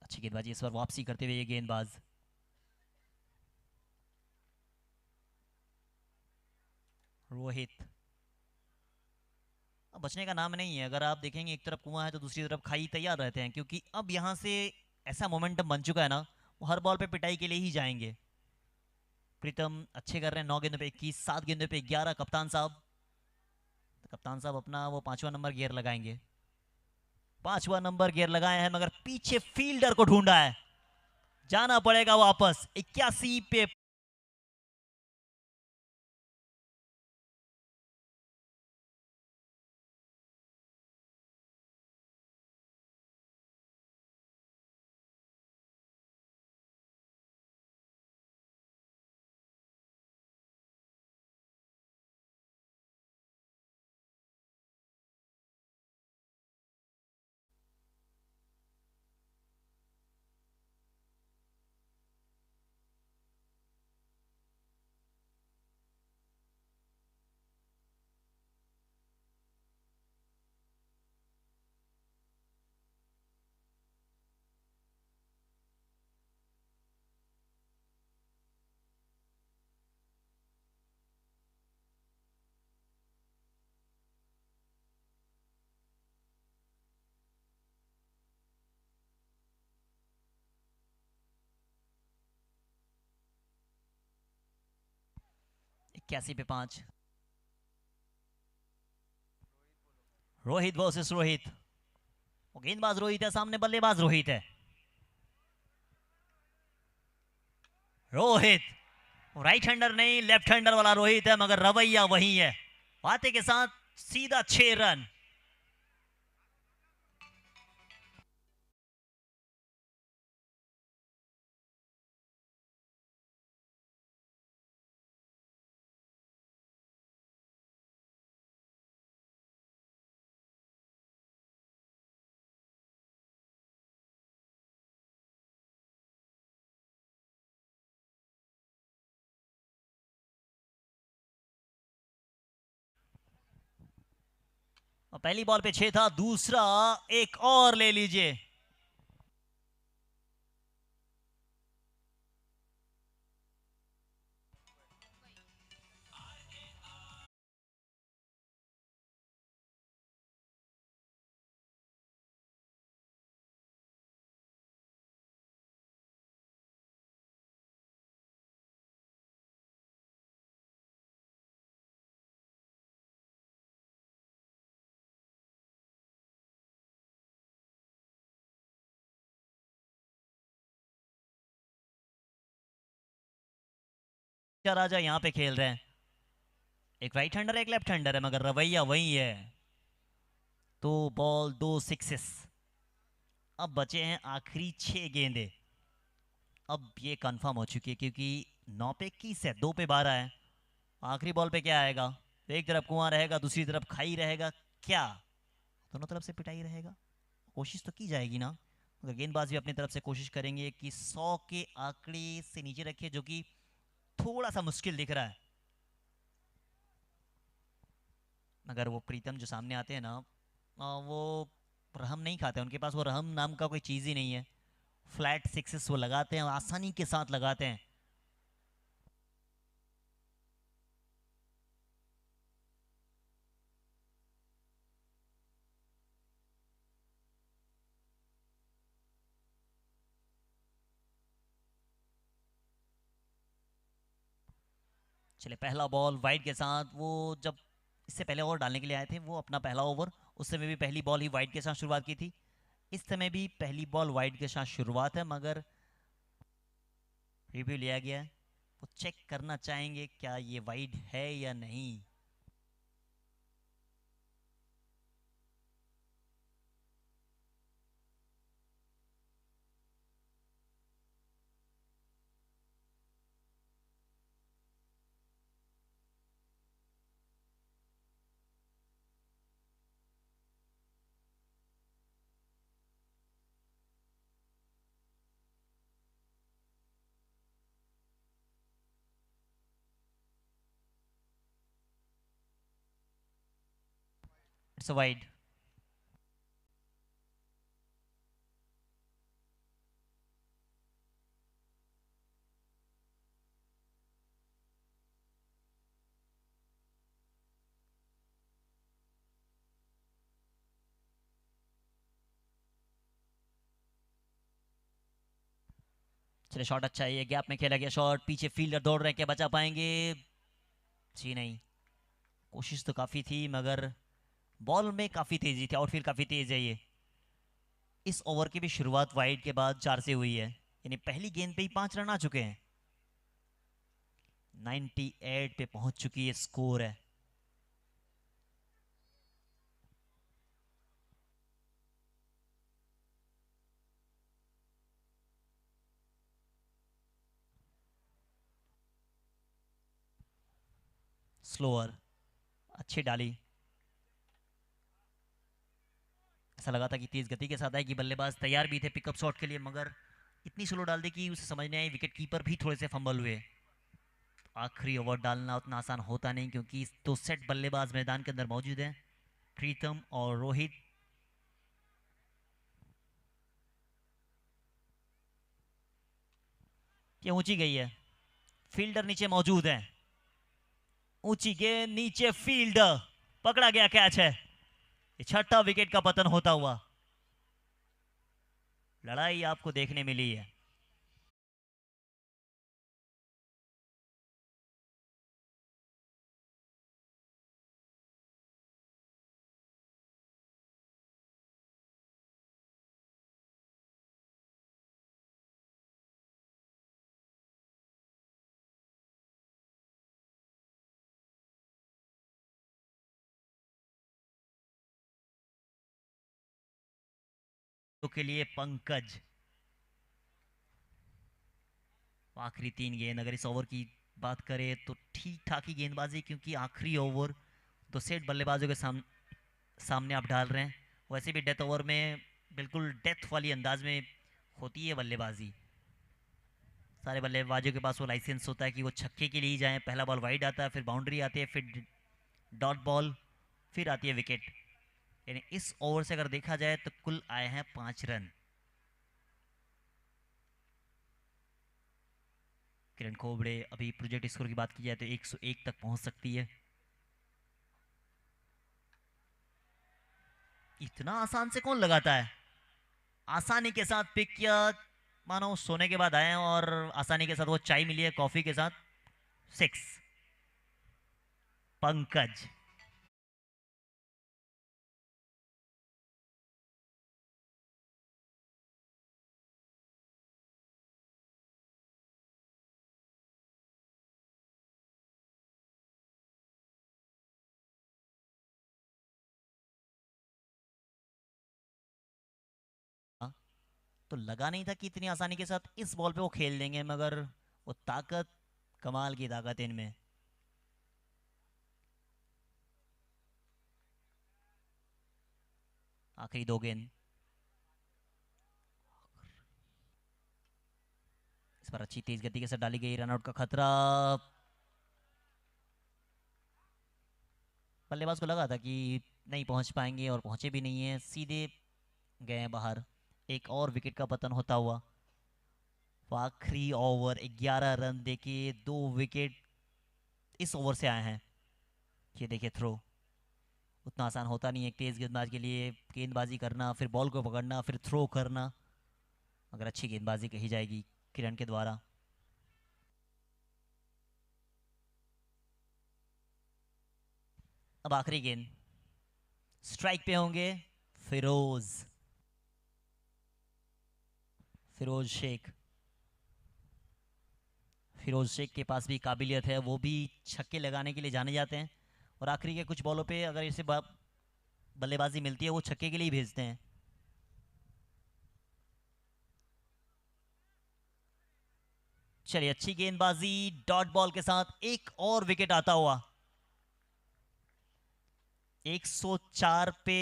अच्छी गेंदबाजी इस बार वापसी करते हुए ये गेंदबाज। रोहित अब बचने का नाम नहीं है। अगर आप देखेंगे एक तरफ कुआं है तो दूसरी तरफ खाई तैयार रहते हैं, क्योंकि अब यहां से ऐसा मोमेंटम बन चुका है ना, वो हर बॉल पे पिटाई के लिए ही जाएंगे। प्रीतम अच्छे कर रहे हैं। 9 गेंदों पे 21, 7 गेंदों पे 11। कप्तान साहब, तो कप्तान साहब अपना वो 5वां नंबर गियर लगाएंगे। 5वां नंबर गियर लगाए हैं मगर पीछे फील्डर को ढूंढा है। जाना पड़ेगा वापस। 81 पे 81 पे 5। रोहित वर्सेस रोहित। वो गेंदबाज रोहित है, सामने बल्लेबाज रोहित है। रोहित राइट हैंडर नहीं, लेफ्ट हैंडर वाला रोहित है, मगर रवैया वही है। पाते के साथ सीधा 6 रन। पहली बॉल पे 6 था, दूसरा एक और ले लीजिए। राजा यहां पे खेल रहे हैं, एक राइट हैंडर एक लेफ्ट हैंडर है, मगर रवैया वही है। 2 बॉल 2 सिक्सेस। अब बचे हैं आखिरी 6 गेंदे। अब ये कंफर्म हो चुकी है क्योंकि 9 पे 21 है, 2 पे 12 है। आखिरी बॉल पे क्या आएगा? एक तरफ कुआं रहेगा, दूसरी तरफ खाई रहेगा, क्या दोनों तरफ से पिटाई रहेगा? कोशिश तो की जाएगी ना, मगर गेंदबाज भी अपनी तरफ से कोशिश करेंगे कि 100 के आंकड़े से नीचे रखे, जो कि थोड़ा सा मुश्किल दिख रहा है। मगर वो प्रीतम जो सामने आते हैं ना, वो रहम नहीं खाते, उनके पास वो रहम नाम का कोई चीज़ ही नहीं है। फ्लैट सिक्सेस वो लगाते हैं, आसानी के साथ लगाते हैं। चले पहला बॉल वाइड के साथ। वो जब इससे पहले ओवर डालने के लिए आए थे, वो अपना पहला ओवर, उस समय भी पहली बॉल ही वाइड के साथ शुरुआत की थी। इस समय भी पहली बॉल वाइड के साथ शुरुआत है, मगर रिव्यू लिया गया है, वो चेक करना चाहेंगे क्या ये वाइड है या नहीं। It's wide. चले शॉट अच्छा है, ये गैप में खेला गया शॉट, पीछे फील्डर दौड़ रहे हैं, क्या बचा पाएंगे? जी नहीं। कोशिश तो काफ़ी थी, मगर बॉल में काफ़ी तेज़ी थी, आउटफील्ड काफ़ी तेज़ है ये। इस ओवर की भी शुरुआत वाइड के बाद 4 से हुई है, यानी पहली गेंद पे ही 5 रन आ चुके हैं। 98 पे पहुंच चुकी है स्कोर है। स्लोअर अच्छी डाली, ऐसा लगा था कि तेज गति के साथ आएगी, बल्लेबाज तैयार भी थे पिकअप शॉट के लिए, मगर इतनी स्लो डाल दी कि उसे समझ नहीं आई। विकेट कीपर भी थोड़े से फंबल हुए। तो आखिरी ओवर डालना उतना आसान होता नहीं, क्योंकि 2 सेट बल्लेबाज मैदान के अंदर मौजूद हैं, प्रीतम और रोहित। ये ऊंची गई है, फील्डर नीचे मौजूद है। ऊंची गेंद, नीचे फील्डर, पकड़ा गया, कैच है। ये 6ठा विकेट का पतन होता हुआ। लड़ाई आपको देखने मिली है। तो के लिए पंकज। आखिरी 3 गेंद, अगर इस ओवर की बात करें तो ठीक ठाक ही गेंदबाजी, क्योंकि आखिरी ओवर तो सेट बल्लेबाजों के सामने आप डाल रहे हैं। वैसे भी डेथ ओवर में बिल्कुल डेथ वाली अंदाज में होती है बल्लेबाजी। सारे बल्लेबाजों के पास वो लाइसेंस होता है कि वो छक्के के लिए जाएं। पहला बॉल वाइड आता है, फिर बाउंड्री आती है, फिर डॉट बॉल, फिर आती है विकेट। यानी इस ओवर से अगर देखा जाए तो कुल आए हैं 5 रन। किरण खोबड़े, अभी प्रोजेक्ट स्कोर की बात की जाए तो 101 तक पहुंच सकती है। इतना आसान से कौन लगाता है? आसानी के साथ पिक किया, मानो सोने के बाद आए हैं और आसानी के साथ वो चाय मिली है कॉफी के साथ। 6, पंकज। हाँ, तो लगा नहीं था कि इतनी आसानी के साथ इस बॉल पे वो खेल देंगे, मगर वो ताकत, कमाल की ताकत है इनमें। आखिरी 2 गेंद, इस पर अच्छी तेज गति के साथ डाली गई, रनआउट का खतरा। बल्लेबाज को लगा था कि नहीं पहुंच पाएंगे और पहुंचे भी नहीं है, सीधे गए बाहर। एक और विकेट का पतन होता हुआ। आखिरी ओवर 11 रन देके 2 विकेट इस ओवर से आए हैं। ये देखिए थ्रो, उतना आसान होता नहीं है एक तेज गेंदबाज के लिए गेंदबाजी करना, फिर बॉल को पकड़ना, फिर थ्रो करना, अगर अच्छी गेंदबाजी कही जाएगी किरण के द्वारा। अब आखिरी गेंद, स्ट्राइक पे होंगे फिरोज, फिरोज शेख। फिरोज शेख के पास भी काबिलियत है, वो भी छक्के लगाने के लिए जाने जाते हैं और आखिरी के कुछ बॉलों पे अगर इसे बल्लेबाजी मिलती है वो छक्के के लिए ही भेजते हैं। चलिए, अच्छी गेंदबाजी, डॉट बॉल के साथ एक और विकेट आता हुआ। 104 पे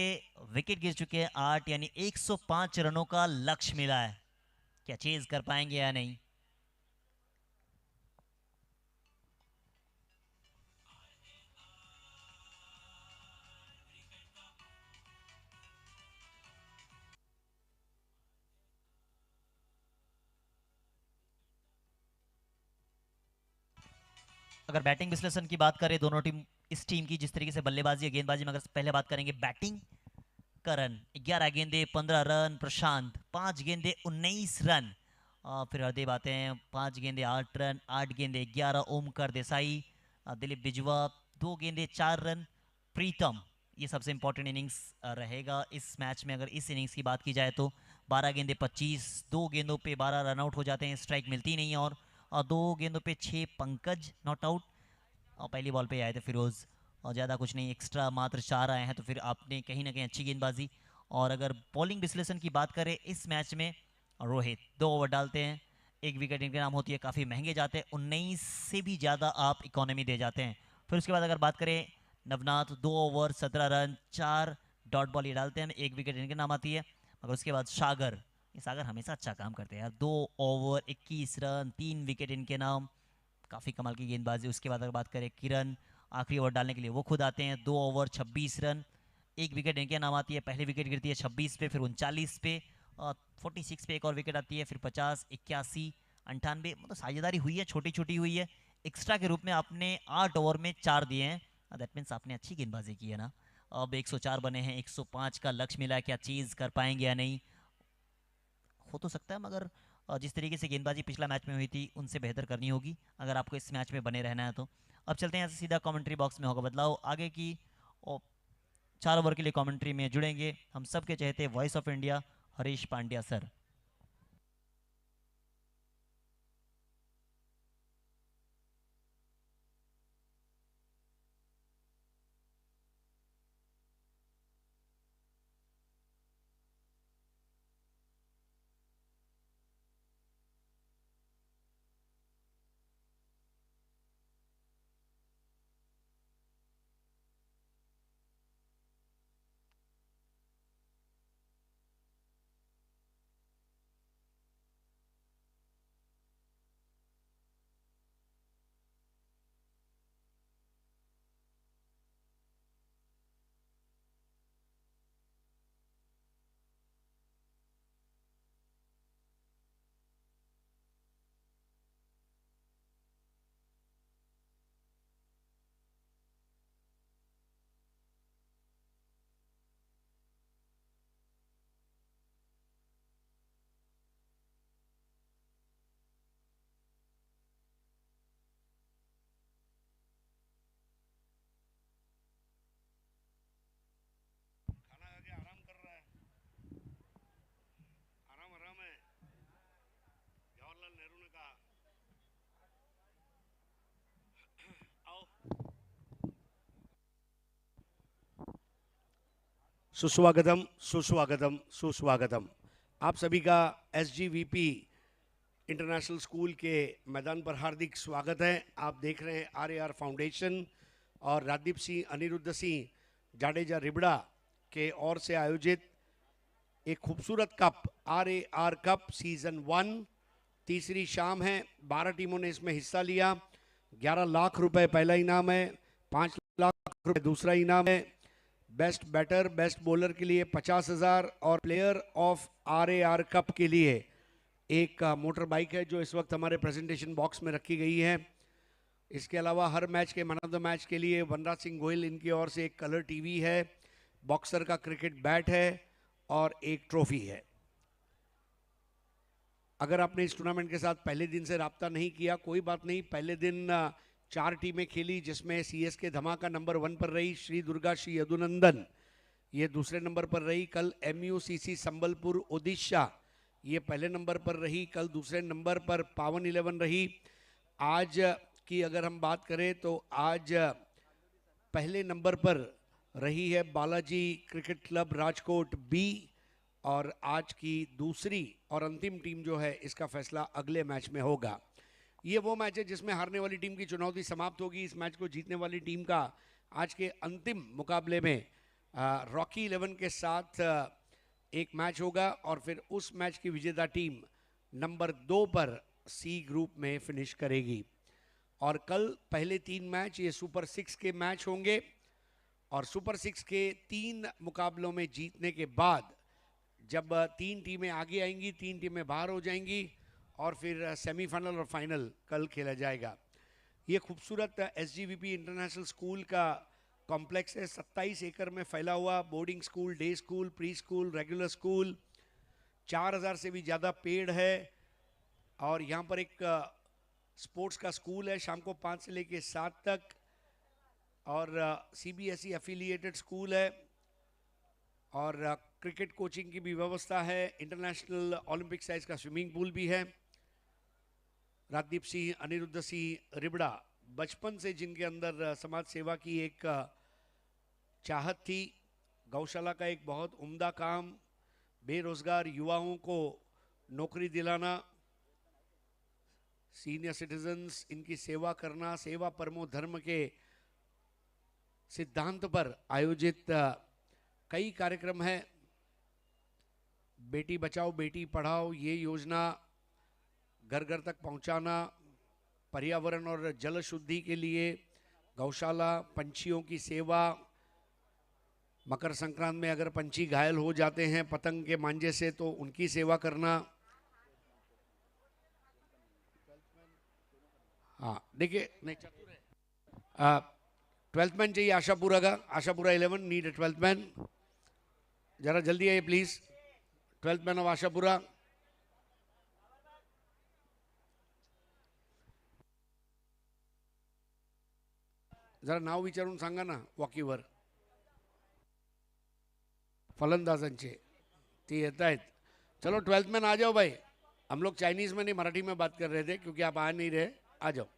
विकेट गिर चुके हैं 8, यानी 105 रनों का लक्ष्य मिला है। क्या चेज कर पाएंगे या नहीं? अगर बैटिंग विश्लेषण की बात करें दोनों टीम, इस टीम की जिस तरीके से बल्लेबाजी या गेंदबाजी में, अगर पहले बात करेंगे बैटिंग, करण 11 गेंदे 15 रन, प्रशांत 5 गेंदे 19 रन, फिर हरदेव आते हैं 5 गेंदे 8 रन, 8 गेंदे 11, ओमकार देसाई, दिलीप बिजवा 2 गेंदे 4 रन, प्रीतम, ये सबसे इंपॉर्टेंट इनिंग्स रहेगा इस मैच में। अगर इस इनिंग्स की बात की जाए तो 12 गेंदे 25, 2 गेंदों पे 12 रन आउट हो जाते हैं, स्ट्राइक मिलती नहीं है, और 2 गेंदों पे 6 पंकज नॉट आउट, और पहली बॉल पे आए थे फिरोज, और ज़्यादा कुछ नहीं, एक्स्ट्रा मात्र 4 आए हैं, तो फिर आपने कहीं ना कहीं अच्छी गेंदबाजी। और अगर बॉलिंग विश्लेषण की बात करें इस मैच में, रोहित 2 ओवर डालते हैं, 1 विकेट इनके नाम होती है, काफ़ी महंगे जाते हैं, 19 से भी ज़्यादा आप इकोनॉमी दे जाते हैं। फिर उसके बाद अगर बात करें Navnath, 2 over 17 run, 4 dot ball ये डालते हैं, 1 विकेट इनके नाम आती है। मगर उसके बाद सागर, ये सागर हमेशा अच्छा काम करते हैं यार, 2 ओवर 21 रन, 3 विकेट इनके नाम, काफ़ी कमाल की गेंदबाजी। उसके बाद अगर बात करें किरण, आखिरी ओवर डालने के लिए वो खुद आते हैं, 2 ओवर 26 रन, 1 विकेट इनके नाम आती है, पहली विकेट गिरती है 26 पे, फिर 39 पे, 46 पे एक और विकेट आती है, फिर 50, 81, 98, मतलब साझेदारी हुई है, छोटी छोटी हुई है। एक्स्ट्रा के रूप में आपने 8 ओवर में 4 दिए हैं, दैट मीन्स आपने अच्छी गेंदबाजी की है ना। अब 104 बने हैं, 105 का लक्ष्य मिला है, क्या चीज़ कर पाएंगे या नहीं, हो तो सकता है, मगर जिस तरीके से गेंदबाजी पिछला मैच में हुई थी उनसे बेहतर करनी होगी अगर आपको इस मैच में बने रहना है तो। अब चलते हैं यहाँ से सीधा कमेंट्री बॉक्स में होगा बदलाव आगे की, और 4 ओवर के लिए कमेंट्री में जुड़ेंगे हम सबके चहेते voice of India Harish Pandya sir. सुस्वागतम सुस्वागतम सुस्वागतम। आप सभी का SGVP इंटरनेशनल स्कूल के मैदान पर हार्दिक स्वागत है। आप देख रहे हैं RAR फाउंडेशन और राजदीप सिंह अनिरुद्ध सिंह जाडेजा रिबड़ा के ओर से आयोजित एक खूबसूरत कप RAR कप सीजन 1 तीसरी शाम है। 12 टीमों ने इसमें हिस्सा लिया। 11 लाख रुपए पहला इनाम है, 5 लाख रुपए दूसरा इनाम है। बेस्ट बैटर बेस्ट बॉलर के लिए 50,000 और प्लेयर ऑफ RAR कप के लिए एक मोटर बाइक है जो इस वक्त हमारे प्रेजेंटेशन बॉक्स में रखी गई है। इसके अलावा हर मैच के मैन ऑफ द मैच के लिए वनराज सिंह गोयल इनकी ओर से एक कलर टीवी है, बॉक्सर का क्रिकेट बैट है और एक ट्रॉफी है। अगर आपने इस टूर्नामेंट के साथ पहले दिन से राब्ता नहीं किया, कोई बात नहीं। पहले दिन 4 टीमें खेली जिसमें CSK धमाका नंबर 1 पर रही, श्री दुर्गा श्री यदुनंदन ये दूसरे नंबर पर रही। कल MUCC संबलपुर ओडिशा ये पहले नंबर पर रही। कल दूसरे नंबर पर पावन 11 रही। आज की अगर हम बात करें तो आज पहले नंबर पर रही है Balaji cricket club Rajkot B और आज की दूसरी और अंतिम टीम जो है इसका फैसला अगले मैच में होगा। ये वो मैच है जिसमें हारने वाली टीम की चुनौती समाप्त होगी। इस मैच को जीतने वाली टीम का आज के अंतिम मुकाबले में रॉकी 11 के साथ एक मैच होगा और फिर उस मैच की विजेता टीम नंबर 2 पर C ग्रुप में फिनिश करेगी। और कल पहले 3 मैच ये सुपर 6 के मैच होंगे और सुपर 6 के 3 मुकाबलों में जीतने के बाद जब 3 टीमें आगे आएंगी, 3 टीमें बाहर हो जाएंगी और फिर सेमीफाइनल और फाइनल कल खेला जाएगा। ये खूबसूरत SGVP इंटरनेशनल स्कूल का कॉम्प्लेक्स है। 27 एकड़ में फैला हुआ boarding school, day school, pre school, regular school, 4000 से भी ज़्यादा पेड़ है और यहाँ पर एक स्पोर्ट्स का स्कूल है शाम को 5 से लेकर 7 तक और CBSE एफिलिएटेड स्कूल है और क्रिकेट कोचिंग की भी व्यवस्था है। इंटरनेशनल ओलंपिक साइज का स्विमिंग पूल भी है। राजदीप सिंह अनिरुद्ध सिंह रिबड़ा बचपन से जिनके अंदर समाज सेवा की एक चाहत थी, गौशाला का एक बहुत उम्दा काम, बेरोजगार युवाओं को नौकरी दिलाना, सीनियर सिटीजन्स इनकी सेवा करना, सेवा परमो धर्म के सिद्धांत पर आयोजित कई कार्यक्रम है। बेटी बचाओ बेटी पढ़ाओ ये योजना घर घर तक पहुंचाना, पर्यावरण और जल शुद्धि के लिए गौशाला, पंछियों की सेवा, मकर संक्रांत में अगर पंछी घायल हो जाते हैं पतंग के मांझे से तो उनकी सेवा करना। हाँ देखिए, नहीं चतुर है। 12th मैन चाहिए आशापुरा का, Ashapura 11 need a 12th man. जरा जल्दी आइए please. 12th man of Ashapura. जरा नाव विचारून सांगा ना वॉकीवर फलंदाजांचे, ते येत आहेत। चलो 12th मैन आ जाओ भाई। हम लोग चाइनीज में नहीं मराठी में बात कर रहे थे क्योंकि आप आ नहीं रहे, आ जाओ।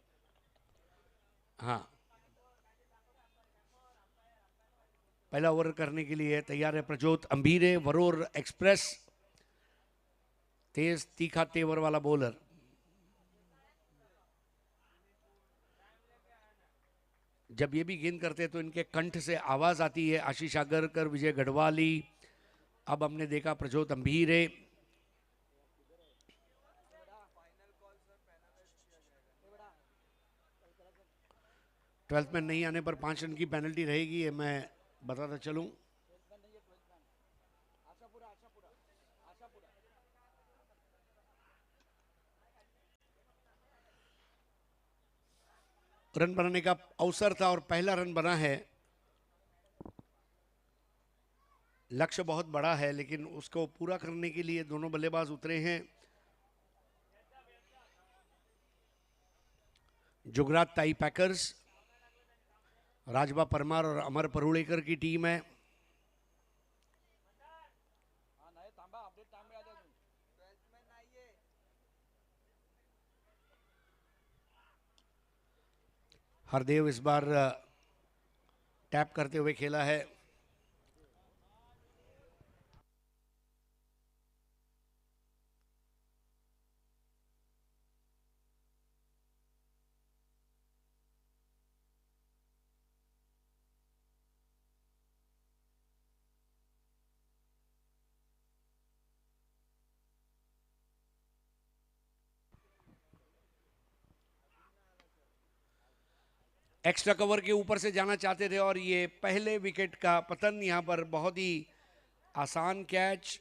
हाँ, पहला ओवर करने के लिए तैयार है प्रज्योत अंभीरे, वरोर एक्सप्रेस, तेज तीखा तेवर वाला बॉलर। जब ये भी गेंद करते हैं तो इनके कंठ से आवाज आती है। आशीष आगरकर, विजय गढ़वाली, अब हमने देखा प्रज्योत अंभीरे। ट्वेल्थ में नहीं आने पर 5 रन की पेनल्टी रहेगी, ये मैं बताता चलूं। रन बनाने का अवसर था और पहला रन बना है। लक्ष्य बहुत बड़ा है लेकिन उसको पूरा करने के लिए दोनों बल्लेबाज उतरे हैं। जुगरात ताई पैकर्स, राजबा परमार और अमर परुड़ेकर की टीम है। हरदेव इस बार टैप करते हुए खेला है। एक्स्ट्रा कवर के ऊपर से जाना चाहते थे और ये पहले विकेट का पतन। यहां पर बहुत ही आसान कैच।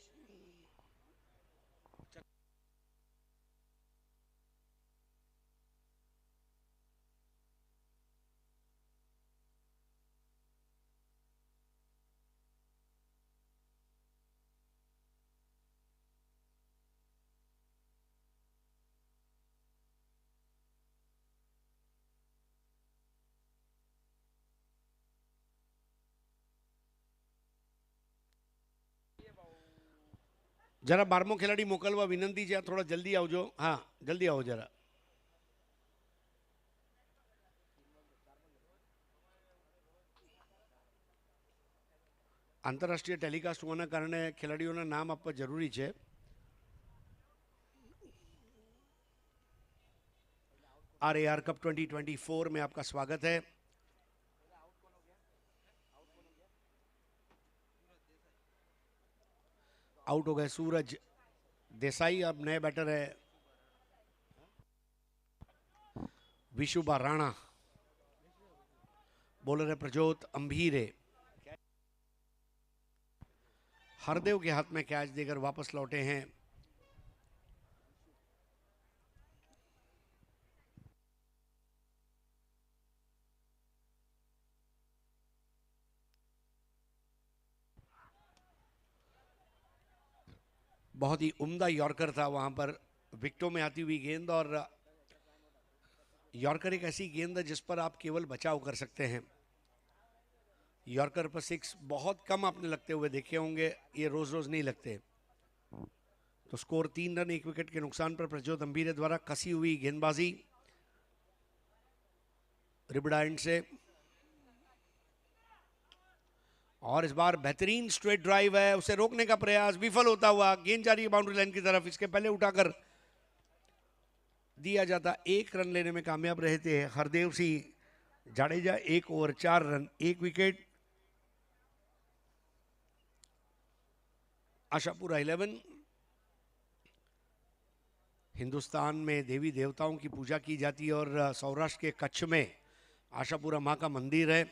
जरा 12मो खिलाड़ी मोकलवा विनंती છે थोड़ा जल्दी आवजो। हाँ जल्दी आओ जरा। આંતરરાષ્ટ્રીય ટેલિકાસ્ટ હોવાના કારણે ખેલાડીઓના નામ આપવા જરૂરી છે। RAR कप 2024 में आपका स्वागत है। आउट हो गए सूरज देसाई। अब नए बैटर है विशुभा राणा, बॉलर है प्रज्योत अंभीरे। हरदेव के हाथ में कैच देकर वापस लौटे हैं। बहुत ही उम्दा यॉर्कर था वहां पर, विकेटों में आती हुई गेंद। और यॉर्कर एक ऐसी गेंद है जिस पर आप केवल बचाव कर सकते हैं। यॉर्कर पर 6 बहुत कम आपने लगते हुए देखे होंगे, ये रोज रोज नहीं लगते। तो स्कोर 3 रन 1 विकेट के नुकसान पर प्रज्योत अंभीरे द्वारा कसी हुई गेंदबाजी रिबड़ा एंड से। और इस बार बेहतरीन स्ट्रेट ड्राइव है, उसे रोकने का प्रयास विफल होता हुआ। गेंद जा रही है बाउंड्री लाइन की तरफ, इसके पहले उठाकर दिया जाता। 1 रन लेने में कामयाब रहे थे Hardev Singh Jadeja. 1 over 4 run 1 wicket. Ashapura 11। Hindustan में देवी देवताओं की पूजा की जाती है और सौराष्ट्र के कच्छ में आशापुरा माँ का मंदिर है।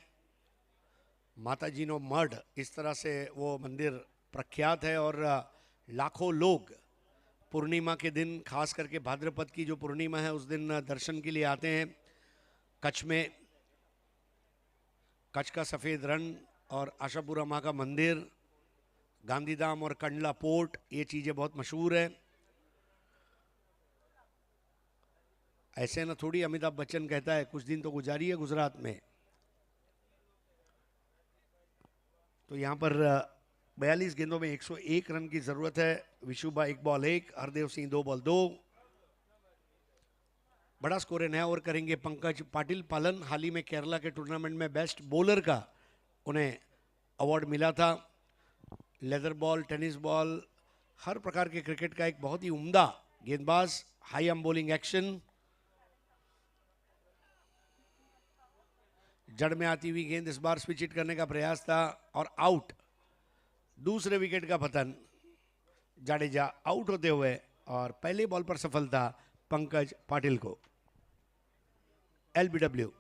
माताजी नो मठ, इस तरह से वो मंदिर प्रख्यात है। और लाखों लोग पूर्णिमा के दिन, खास करके भाद्रपद की जो पूर्णिमा है उस दिन दर्शन के लिए आते हैं कच्छ में। कच्छ का सफ़ेद रण और आशापुरा माँ का मंदिर, गांधीधाम और कंडला पोर्ट, ये चीज़ें बहुत मशहूर है। ऐसे ना थोड़ी अमिताभ बच्चन कहता है कुछ दिन तो गुजारिए गुजरात में। तो यहाँ पर 42 गेंदों में 101 रन की जरूरत है। विशुभा 1 बॉल 1, हरदेव सिंह 2 बॉल 2। बड़ा स्कोर है। नया ओवर करेंगे पंकज पाटिल पालन। हाल ही में केरला के टूर्नामेंट में बेस्ट बॉलर का उन्हें अवार्ड मिला था। लेदर बॉल, टेनिस बॉल, हर प्रकार के क्रिकेट का एक बहुत ही उम्दा गेंदबाज। High arm bowling action. जड़ में आती हुई गेंद, इस बार स्विच हिट करने का प्रयास था और आउट। दूसरे विकेट का पतन। जाडेजा आउट होते हुए और पहले बॉल पर सफलता पंकज पाटिल को। LBW।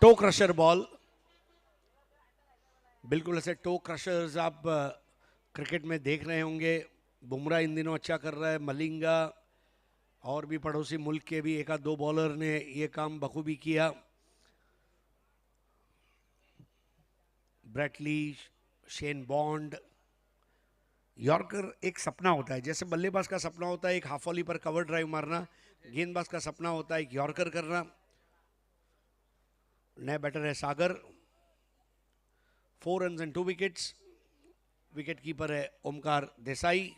टो क्रशर बॉल, बिल्कुल ऐसे टो क्रशर्स आप क्रिकेट में देख रहे होंगे। बुमराह इन दिनों अच्छा कर रहा है, मलिंगा और भी पड़ोसी मुल्क के भी 1-2 बॉलर ने ये काम बखूबी किया। ब्रैटली, शेन बॉन्ड। यॉर्कर एक सपना होता है, जैसे बल्लेबाज का सपना होता है एक हाफ वॉली पर कवर ड्राइव मारना, गेंदबाज का सपना होता है एक यॉर्कर करना। नया बैटर है सागर। 4 runs and 2 wickets. Wicket keeper है ओमकार देसाई।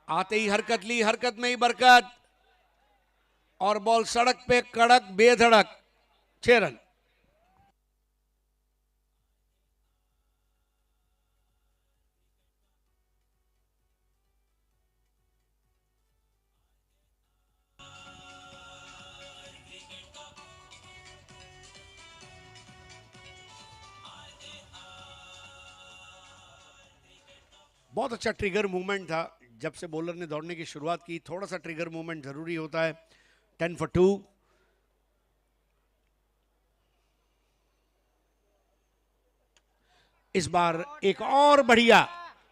आते ही हरकत ली, हरकत में ही बरकत और बॉल सड़क पे कड़क बेधड़क। 6 रन। बहुत अच्छा ट्रिगर मूवमेंट था जब से बॉलर ने दौड़ने की शुरुआत की। थोड़ा सा ट्रिगर मूवमेंट जरूरी होता है। 10 for 2। इस बार एक और बढ़िया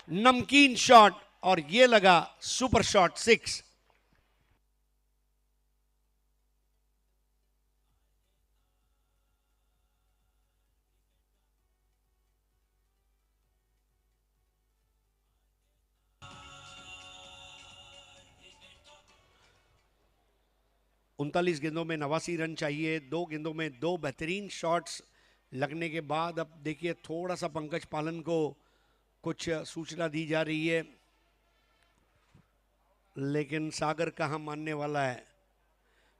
नमकीन शॉट और ये लगा सुपर शॉट 6। उनतालीस गेंदों में 89 रन चाहिए। 2 गेंदों में 2 बेहतरीन शॉट्स लगने के बाद अब देखिए थोड़ा सा पंकज पालन को कुछ सूचना दी जा रही है, लेकिन सागर कहाँ मानने वाला है।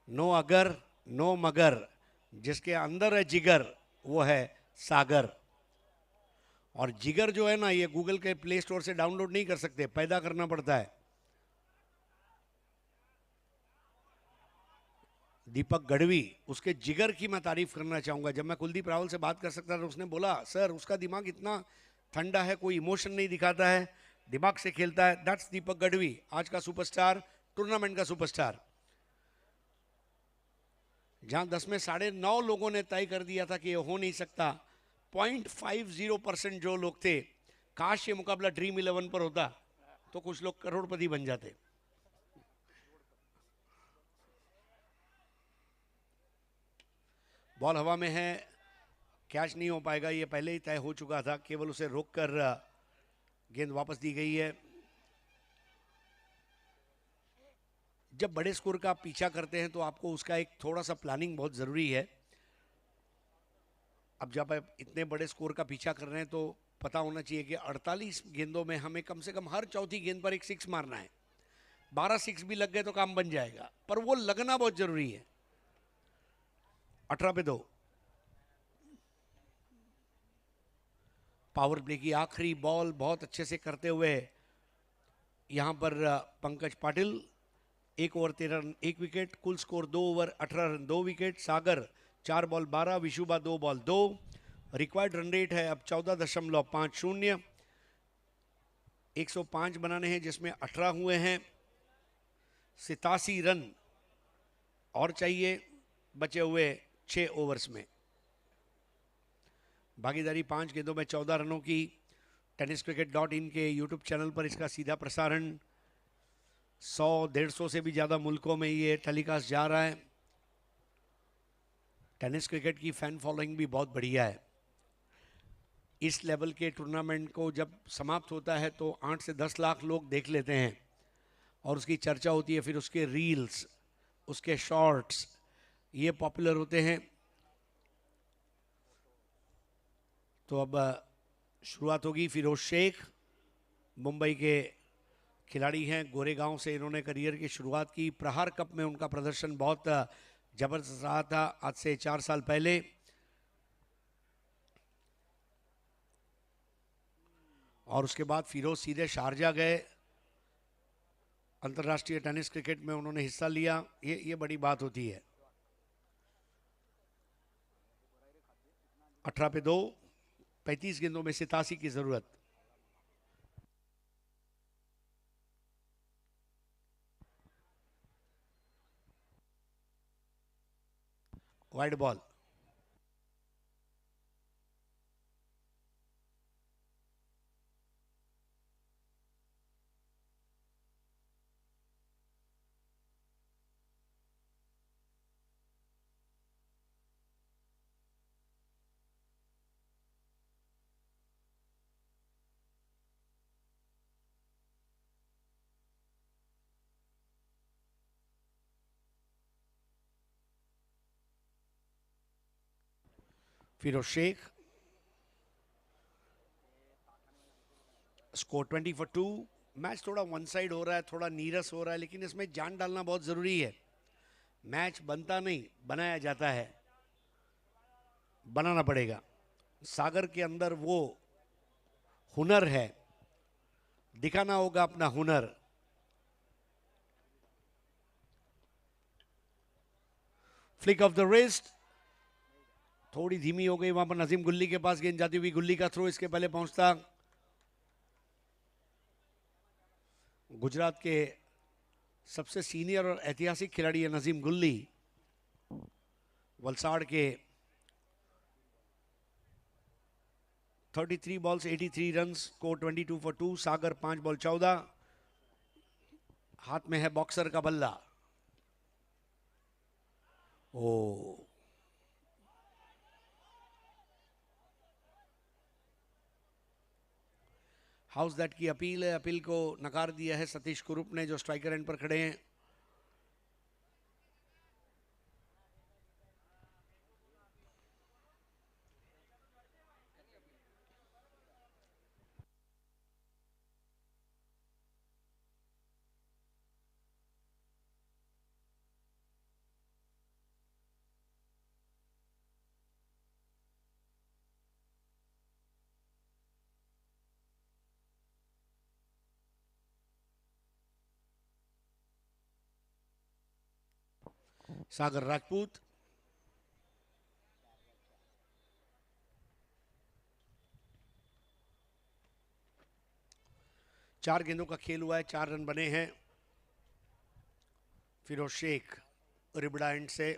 नो अगर नो मगर, जिसके अंदर है जिगर वो है सागर। और जिगर जो है ना, ये गूगल के प्ले स्टोर से डाउनलोड नहीं कर सकते, पैदा करना पड़ता है। दीपक गढ़वी, उसके जिगर की मैं तारीफ करना चाहूंगा। जब मैं कुलदीप रावल से बात कर सकता था, उसने बोला सर उसका दिमाग इतना ठंडा है, कोई इमोशन नहीं दिखाता है, दिमाग से खेलता है। दैट्स दीपक गढ़वी, आज का सुपरस्टार, टूर्नामेंट का सुपरस्टार। जहां 10 में 9.5 लोगों ने तय कर दिया था कि ये हो नहीं सकता, 0.50% जो लोग थे, काश ये मुकाबला ड्रीम 11 पर होता तो कुछ लोग करोड़पति बन जाते। बॉल हवा में है, कैच नहीं हो पाएगा, ये पहले ही तय हो चुका था, केवल उसे रोककर गेंद वापस दी गई है। जब बड़े स्कोर का पीछा करते हैं तो आपको उसका एक थोड़ा सा प्लानिंग बहुत जरूरी है। अब जब आप इतने बड़े स्कोर का पीछा कर रहे हैं तो पता होना चाहिए कि 48 गेंदों में हमें कम से कम हर चौथी गेंद पर एक 6 मारना है। 12 6 भी लग गए तो काम बन जाएगा, पर वो लगना बहुत जरूरी है। 18 पे 2। पावर प्ले की आखिरी बॉल बहुत अच्छे से करते हुए यहां पर Pankaj Patil. 1 over 13 run 1 wicket, कुल स्कोर 2 ओवर 18 रन 2 विकेट। सागर 4 ball 12, Vishuba 2 ball 2। Required run rate है अब 14.50। 105 बनाने हैं जिसमें 18 हुए हैं। 87 रन और चाहिए बचे हुए 6 ओवर्स में। भागीदारी 5 गेंदों में 14 रनों की। tenniscricket.in के यूट्यूब चैनल पर इसका सीधा प्रसारण 100-150 से भी ज़्यादा मुल्कों में ये टेलीकास्ट जा रहा है। टेनिस क्रिकेट की फैन फॉलोइंग भी बहुत बढ़िया है। इस लेवल के टूर्नामेंट को जब समाप्त होता है तो 8 से 10 लाख लोग देख लेते हैं और उसकी चर्चा होती है, फिर उसके रील्स, उसके शॉर्ट्स ये पॉपुलर होते हैं। तो अब शुरुआत होगी। फिरोज शेख मुंबई के खिलाड़ी हैं, गोरेगांव से इन्होंने करियर की शुरुआत की। प्रहार कप में उनका प्रदर्शन बहुत जबरदस्त रहा था आज से 4 साल पहले। और उसके बाद फिरोज सीधे शारजा गए, अंतर्राष्ट्रीय टेनिस क्रिकेट में उन्होंने हिस्सा लिया। ये बड़ी बात होती है। 18 पे 2, 35 गेंदों में 87 की जरूरत। Wide ball. Firoz Shaikh, score 20 for 2। Match थोड़ा वन साइड हो रहा है, थोड़ा नीरस हो रहा है, लेकिन इसमें जान डालना बहुत जरूरी है। मैच बनता नहीं, बनाया जाता है, बनाना पड़ेगा। सागर के अंदर वो हुनर है, दिखाना होगा अपना हुनर। फ्लिक ऑफ द रिस्ट, थोड़ी धीमी हो गई वहां पर। नजीम गुल्ली के पास गेंद जाती हुई, गुल्ली का थ्रो इसके पहले पहुंचता। गुजरात के सबसे सीनियर और ऐतिहासिक खिलाड़ी है नजीम गुल्ली। वलसाड़ के 33 balls 83 run, score 22 for 2। Sagar 5 ball 14। हाथ में है बॉक्सर का बल्ला। ओ हाउस दैट की अपील है, अपील को नकार दिया है सतीश कुरूप ने, जो स्ट्राइकर एंड पर खड़े हैं। सागर राजपूत चार गेंदों का खेल हुआ है, 4 रन बने हैं। फिरोज शेख रिबड़ा एंड से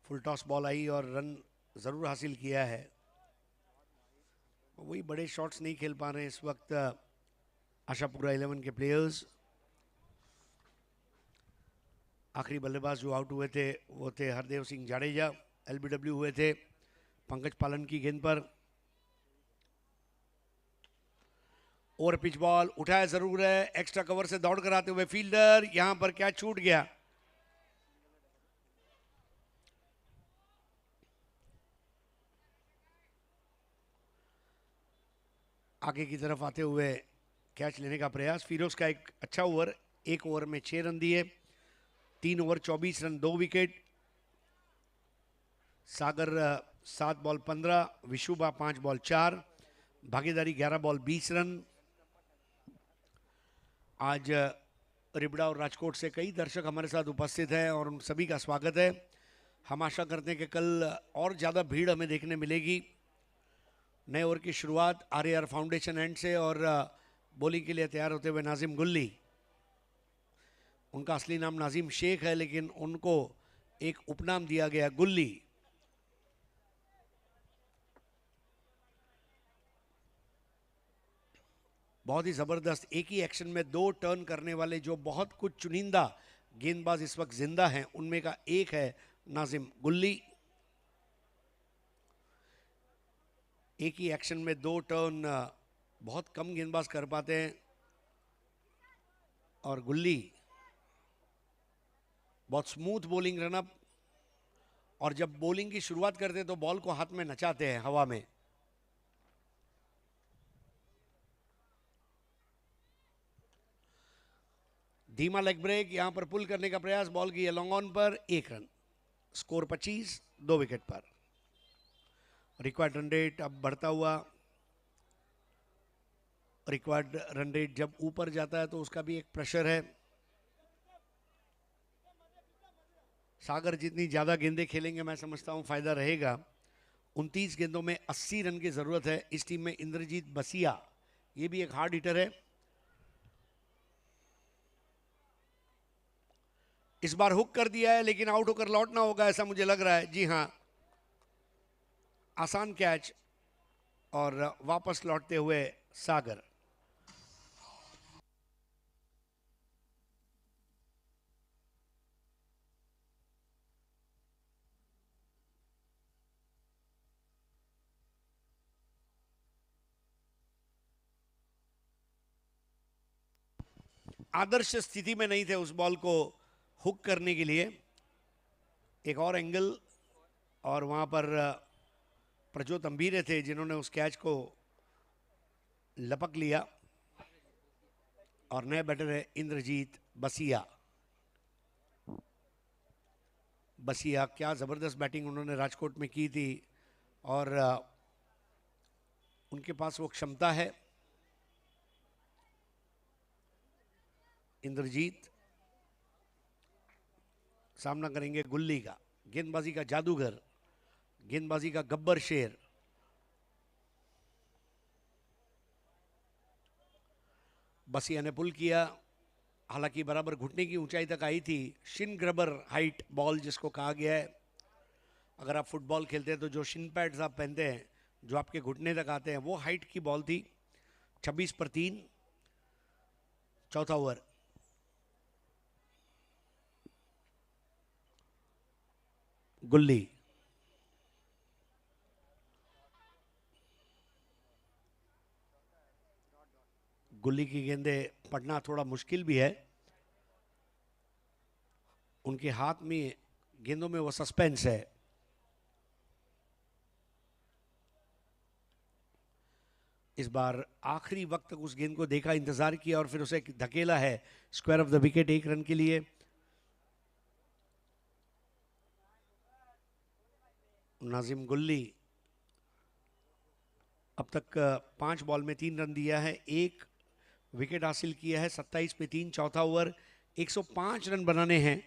फुल टॉस बॉल आई और रन जरूर हासिल किया है। वही बड़े शॉट्स नहीं खेल पा रहे हैं इस वक्त आशापुरा 11 के प्लेयर्स। आखिरी बल्लेबाज जो आउट हुए थे वो थे हरदेव सिंह जाडेजा, एलबीडब्ल्यू हुए थे पंकज पालन की गेंद पर। और पिच बॉल उठाया जरूर है, एक्स्ट्रा कवर से दौड़ कर आते हुए फील्डर, यहां पर क्या छूट गया। आगे की तरफ आते हुए कैच लेने का प्रयास। फिरोज का एक अच्छा ओवर, 1 ओवर में 6 रन दिए, 3 ओवर 24 रन, 2 विकेट। सागर 7 बॉल 15, विशुबा 5 बॉल 4, भागीदारी 11 बॉल 20 रन। आज रिबड़ा और राजकोट से कई दर्शक हमारे साथ उपस्थित हैं और उन सभी का स्वागत है। हम आशा करते हैं कि कल और ज़्यादा भीड़ हमें देखने मिलेगी। नए ओवर की शुरुआत आरएआर फाउंडेशन एंड से और बॉलिंग के लिए तैयार होते हुए नाजिम गुल्ली। उनका असली नाम नाजिम शेख है लेकिन उनको एक उपनाम दिया गया गुल्ली। बहुत ही जबरदस्त, एक ही एक्शन में 2 टर्न करने वाले जो बहुत कुछ चुनिंदा गेंदबाज इस वक्त जिंदा हैं उनमें का एक है नाजिम गुल्ली। एक ही एक्शन में 2 टर्न बहुत कम गेंदबाज कर पाते हैं और गुल्ली बहुत स्मूथ बॉलिंग रनअप, और जब बॉलिंग की शुरुआत करते हैं तो बॉल को हाथ में नचाते हैं हवा में। धीमा लेग ब्रेक, यहां पर पुल करने का प्रयास, बॉल की लॉन्ग ऑन पर 1 रन, स्कोर 25, 2 विकेट पर। रिक्वायर्ड रन रेट अब बढ़ता हुआ। रिक्वायर्ड रन रेट जब ऊपर जाता है तो उसका भी एक प्रेशर है। सागर जितनी ज्यादा गेंदें खेलेंगे मैं समझता हूं फायदा रहेगा। 29 गेंदों में 80 रन की जरूरत है। इस टीम में इंद्रजीत बसिया, ये भी एक हार्ड हिटर है। इस बार हुक कर दिया है लेकिन आउट होकर लौटना होगा ऐसा मुझे लग रहा है। जी हां, आसान कैच और वापस लौटते हुए सागर। आदर्श स्थिति में नहीं थे उस बॉल को हुक करने के लिए। एक और एंगल और वहां पर प्रज्योत अंबीरे थे जिन्होंने उस कैच को लपक लिया और नए बैटर है इंद्रजीत बसिया। बसिया क्या जबरदस्त बैटिंग उन्होंने राजकोट में की थी और उनके पास वो क्षमता है। इंद्रजीत सामना करेंगे गुल्ली का, गेंदबाजी का जादूगर, गेंदबाजी का गब्बर शेर। बसिया ने पुल किया, हालांकि बराबर घुटने की ऊंचाई तक आई थी। शिन ग्रबर हाइट बॉल जिसको कहा गया है। अगर आप फुटबॉल खेलते हैं तो जो शिन पैड्स आप पहनते हैं जो आपके घुटने तक आते हैं वो हाइट की बॉल थी। 26 पर 3, चौथा ओवर। गुल्ली गुल्ली की गेंदे पढ़ना थोड़ा मुश्किल भी है। उनके हाथ में गेंदों में वो सस्पेंस है। इस बार आखिरी वक्त तक उस गेंद को देखा, इंतजार किया और फिर उसे धकेला है square of the wicket 1 run के लिए। नाजिम गुल्ली अब तक 5 बॉल में 3 रन दिया है, 1 विकेट हासिल किया है। 27 पे 3, चौथा ओवर। 105 रन बनाने हैं।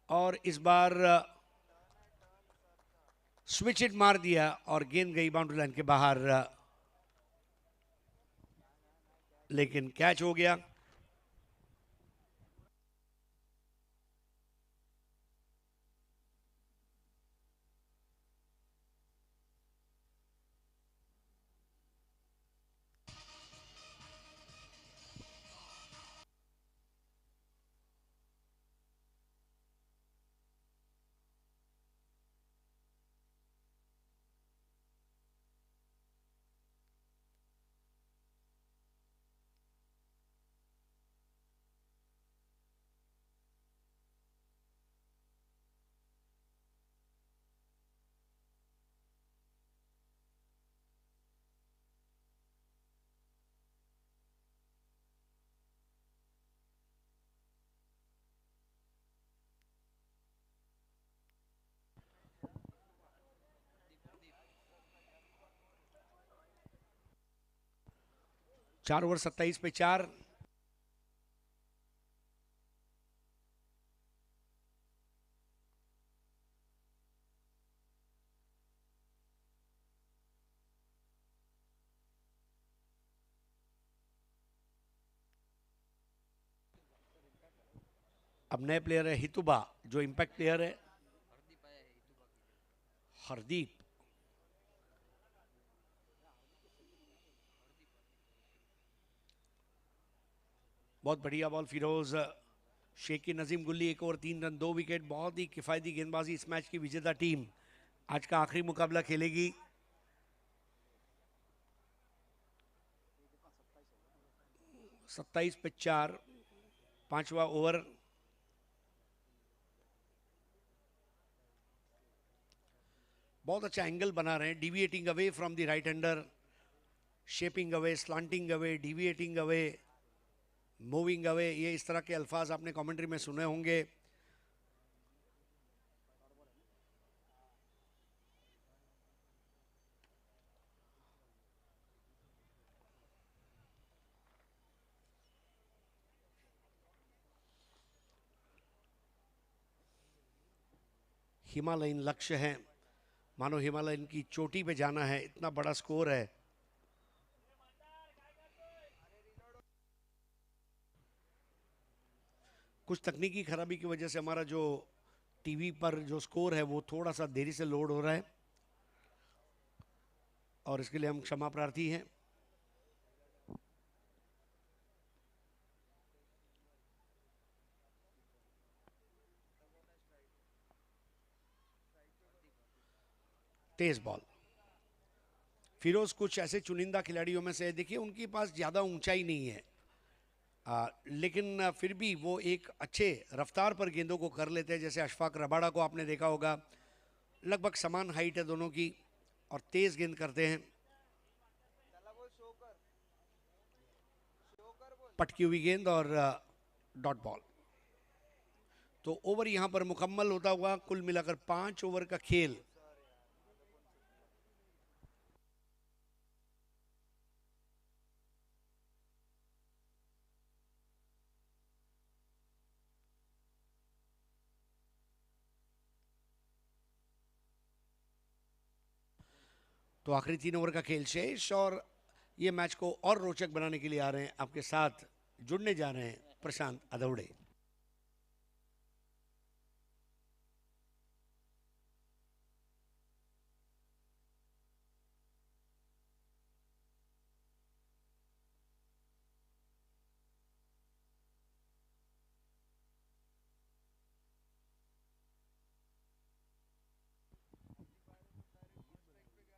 और इस बार स्विच इट मार दिया और गेंद गई बाउंड्री लाइन के बाहर, लेकिन कैच हो गया। चार ओवर 27 पे 4। अब नए प्लेयर है हितुबा जो इंपैक्ट प्लेयर है। हरदीप बहुत बढ़िया बॉल। फिरोज शेख नजीम गुल्ली 1 ओवर 3 रन 2 विकेट। बहुत ही किफायती गेंदबाजी। इस मैच की विजेता टीम आज का आखिरी मुकाबला खेलेगी। सत्ताईस पे 4, 5वां ओवर। बहुत अच्छा एंगल बना रहे हैं, deviating away from the right hander, shaping away, slanting away, deviating away, moving away. ये इस तरह के अल्फाज आपने कमेंट्री में सुने होंगे। हिमालयन लक्ष्य है, मानो हिमालयन की चोटी पे जाना है, इतना बड़ा स्कोर है। कुछ तकनीकी खराबी की वजह से हमारा जो टीवी पर जो स्कोर है वो थोड़ा सा देरी से लोड हो रहा है और इसके लिए हम क्षमा प्रार्थी हैं। तेज बॉल। फिरोज कुछ ऐसे चुनिंदा खिलाड़ियों में से, देखिए उनके पास ज़्यादा ऊंचाई नहीं है, लेकिन फिर भी वो एक अच्छे रफ्तार पर गेंदों को कर लेते हैं। जैसे अशफाक रबाड़ा को आपने देखा होगा, लगभग समान हाइट है दोनों की और तेज गेंद करते हैं। पटकी हुई गेंद और डॉट बॉल। तो ओवर यहां पर मुकम्मल होता हुआ कुल मिलाकर 5 ओवर का खेल। तो आखिरी 3 ओवर का खेल शेष और ये मैच को और रोचक बनाने के लिए आ रहे हैं आपके साथ जुड़ने जा रहे हैं प्रशांत अदौड़े।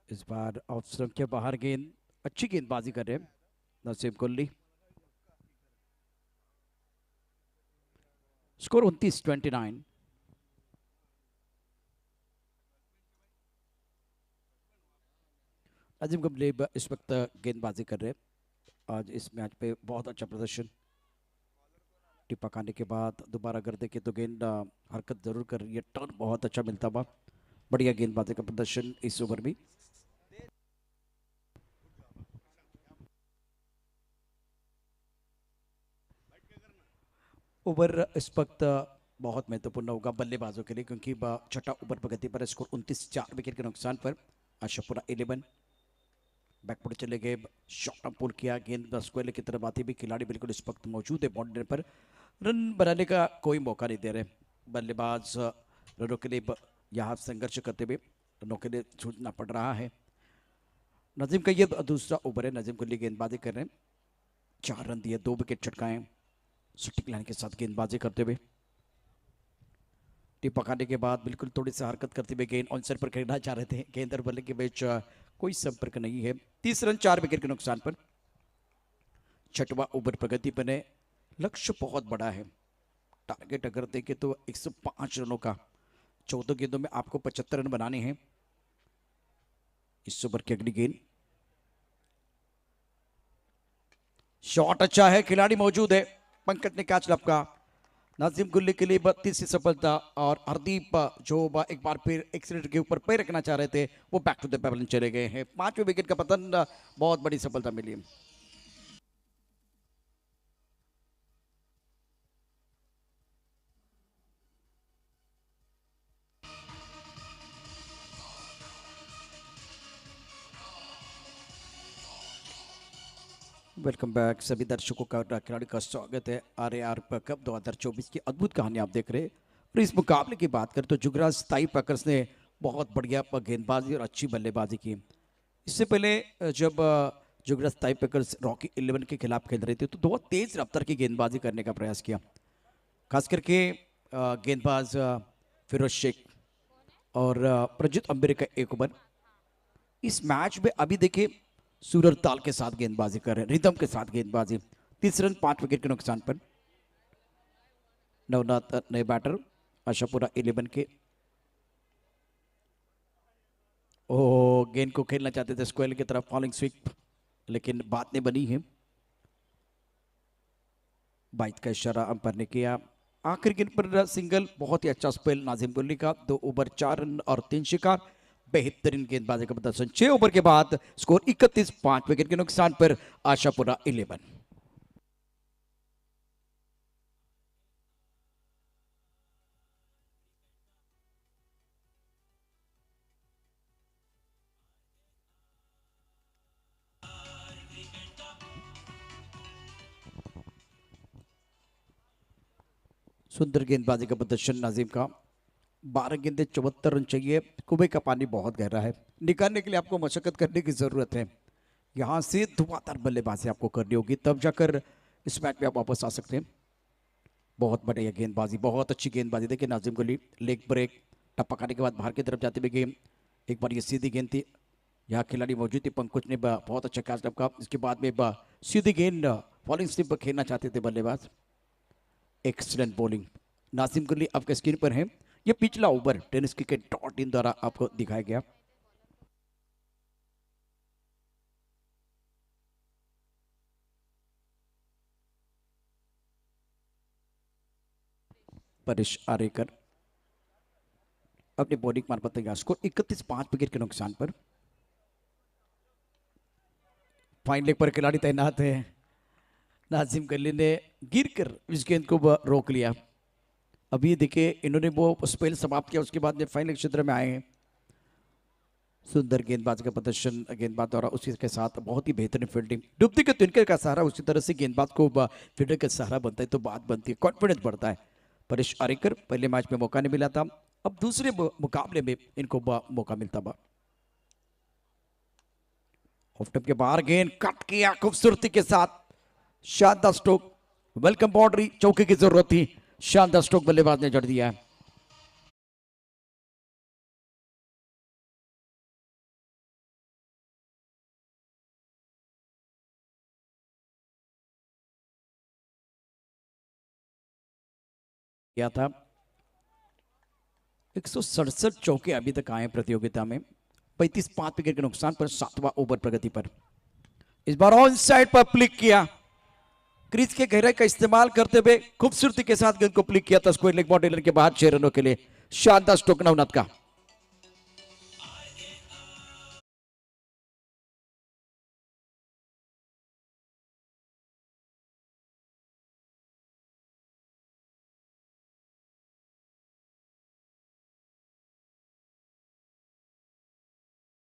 इस बार ऑफ स्टंप के बाहर गेंद, अच्छी गेंदबाजी कर रहे हैं नसीम कुल्ली। स्कोर 29-29। नजीम कुल्ली इस वक्त गेंदबाजी कर रहे हैं। आज इस मैच पे बहुत अच्छा प्रदर्शन। टिप्पा खाने के बाद दोबारा अगर देखें तो गेंद हरकत जरूर कर रही है, टर्न बहुत अच्छा मिलता हुआ। बढ़िया गेंदबाजी का प्रदर्शन इस ओवर में। ओवर इस वक्त बहुत महत्वपूर्ण होगा बल्लेबाजों के लिए, क्योंकि छठा ओवर प्रगति पर स्कोर 29, 4 विकेट के नुकसान पर आशापुरा 11। बैकफुट चले गए, शॉट पुल किया, गेंद स्क्वायर की तरफ आती भी खिलाड़ी बिल्कुल इस वक्त मौजूद है बाउंड्री पर। रन बनाने का कोई मौका नहीं दे रहे बल्लेबाज। रनों के लिए यहाँ संघर्ष करते हुए रनों के लिए छूटना पड़ रहा है। नजीम का ये दूसरा ओवर है। नजीम कुल्ली गेंदबाजी कर रहे हैं, 4 रन दिए, 2 विकेट चटकाए सटीक लाइन के साथ गेंदबाजी करते हुए। टिप पकाने के बाद बिल्कुल थोड़ी सी हरकत करते हुए गेंद ऑनसाइड पर खेलना चाह रहे थे। गेंद और बल्ले के बीच कोई संपर्क नहीं है। 30 रन 4 विकेट के नुकसान पर छठवां ओवर प्रगति पर है। लक्ष्य बहुत बड़ा है। टारगेट अगर देखें तो 105 रनों का, 14 गेंदों में आपको 75 रन बनाने हैं। इस ओवर की अगली गेंद, शॉट अच्छा है, खिलाड़ी मौजूद है, पंकज ने कैच लपका। नाजिम कुल्ली के लिए 32वीं सफलता। और हरदीप जो एक बार फिर एक्सीडेंट के ऊपर पैर रखना चाह रहे थे, वो बैक टू द पेवलियन चले गए हैं। 5वें विकेट का पतन, बहुत बड़ी सफलता मिली। वेलकम बैक सभी दर्शकों का, खिलाड़ी का स्वागत है। RAR कप 2024 की अद्भुत कहानी आप देख रहे हैं। और इस मुकाबले की बात करें तो जुगराज ताई पैकर्स ने बहुत बढ़िया गेंदबाजी और अच्छी बल्लेबाजी की। इससे पहले जब जुगराज ताई पैकर्स रॉकी 11 के खिलाफ खेल रहे थे तो बहुत तेज रफ्तार की गेंदबाजी करने का प्रयास किया, खास करके गेंदबाज फिरोज शेख और प्रज्योत अंबेरे का एक ओवर। इस मैच में अभी देखिए सूरज ताल के साथ गेंदबाजी कर रहे हैं, रिदम के साथ गेंदबाजी। 30 रन 5 विकेट के नुकसान पर। नवनाथ नए बैटर आशापुरा 11 के। ओ गेंद को खेलना चाहते थे स्क्वायर की तरफ, फॉलिंग स्वीप, लेकिन बात नहीं बनी है। बाइट का इशारा अंपायर ने किया। आखिरी गेंद पर सिंगल, बहुत ही अच्छा स्पेल नाजिम कुल्ली का। 2 ओवर 4 रन और 3 शिकार। बेहतरीन गेंदबाजी का प्रदर्शन। 6 ओवर के बाद स्कोर 31, 5 विकेट के नुकसान पर आशापुरा 11। सुंदर गेंदबाजी का प्रदर्शन नाजिम का। 12 गेंदे 74 रन चाहिए। कुएं का पानी बहुत गहरा है, निकालने के लिए आपको मशक्कत करने की जरूरत है। यहाँ से धुआंधार बल्लेबाजी आपको करनी होगी, तब जाकर इस मैच में आप वापस आ सकते हैं। बहुत बढ़िया गेंदबाजी, बहुत अच्छी गेंदबाजी। देखिए नाजिम कुल्ली लेग ब्रेक, टप्पा खाने के बाद बाहर की तरफ जाते हुए गेंद, एक बार ये सीधी गेंद थी, यहाँ खिलाड़ी मौजूद थी, पंकज ने बहुत अच्छा कैच लपका। इसके बाद में सीधी गेंद फॉलिंग स्लिप पर खेलना चाहते थे बल्लेबाज। Excellent bowling. नाजिम कुल्ली आपके स्क्रीन पर है। ये पिछला ओवर टेनिस क्रिकेट .in द्वारा आपको दिखाया गया। परेश आरेकर अपनी बॉलिंग मार्फत तैयार। स्कोर 31, 5 विकेट के नुकसान पर। फाइन लेग पर खिलाड़ी तैनात है। नाजिम कुल्ली ने गिरकर इस गेंद को रोक लिया। अभी देखिए इन्होंने वो स्पेल समाप्त किया, उसके बाद में फाइनल क्षेत्र में आए हैं। सुंदर गेंदबाज का प्रदर्शन गेंदबाज द्वारा, उसी के साथ बहुत ही बेहतरीन फील्डिंग। डूबती के तिनके का सहारा, उसी तरह से गेंदबाज को फील्डर का सहारा बनता है तो बात बनती है, कॉन्फिडेंस बढ़ता है। परेश आरेकर पहले मैच में मौका नहीं मिला था, अब दूसरे मुकाबले में इनको मौका मिलता बा। ऑफ टॉप के बाहर गेंद कट किया खूबसूरती के साथ, शानदार स्ट्रोक, वेलकम बाउंड्री, चौके की जरूरत थी, शानदार स्ट्रोक बल्लेबाज ने जड़ दिया है। क्या था 167 चौके अभी तक आए प्रतियोगिता में, 35 5 विकेट के नुकसान पर 7वां ओवर प्रगति पर। इस बार ऑन साइड पर फ्लिक किया, क्रीज के गहराई का इस्तेमाल करते हुए खूबसूरती के साथ गेंद को फ्लिक किया था स्क्वायर लेग बॉडी के बाद 6 रनों के लिए। शानदार स्ट्रोक नवनाथ का।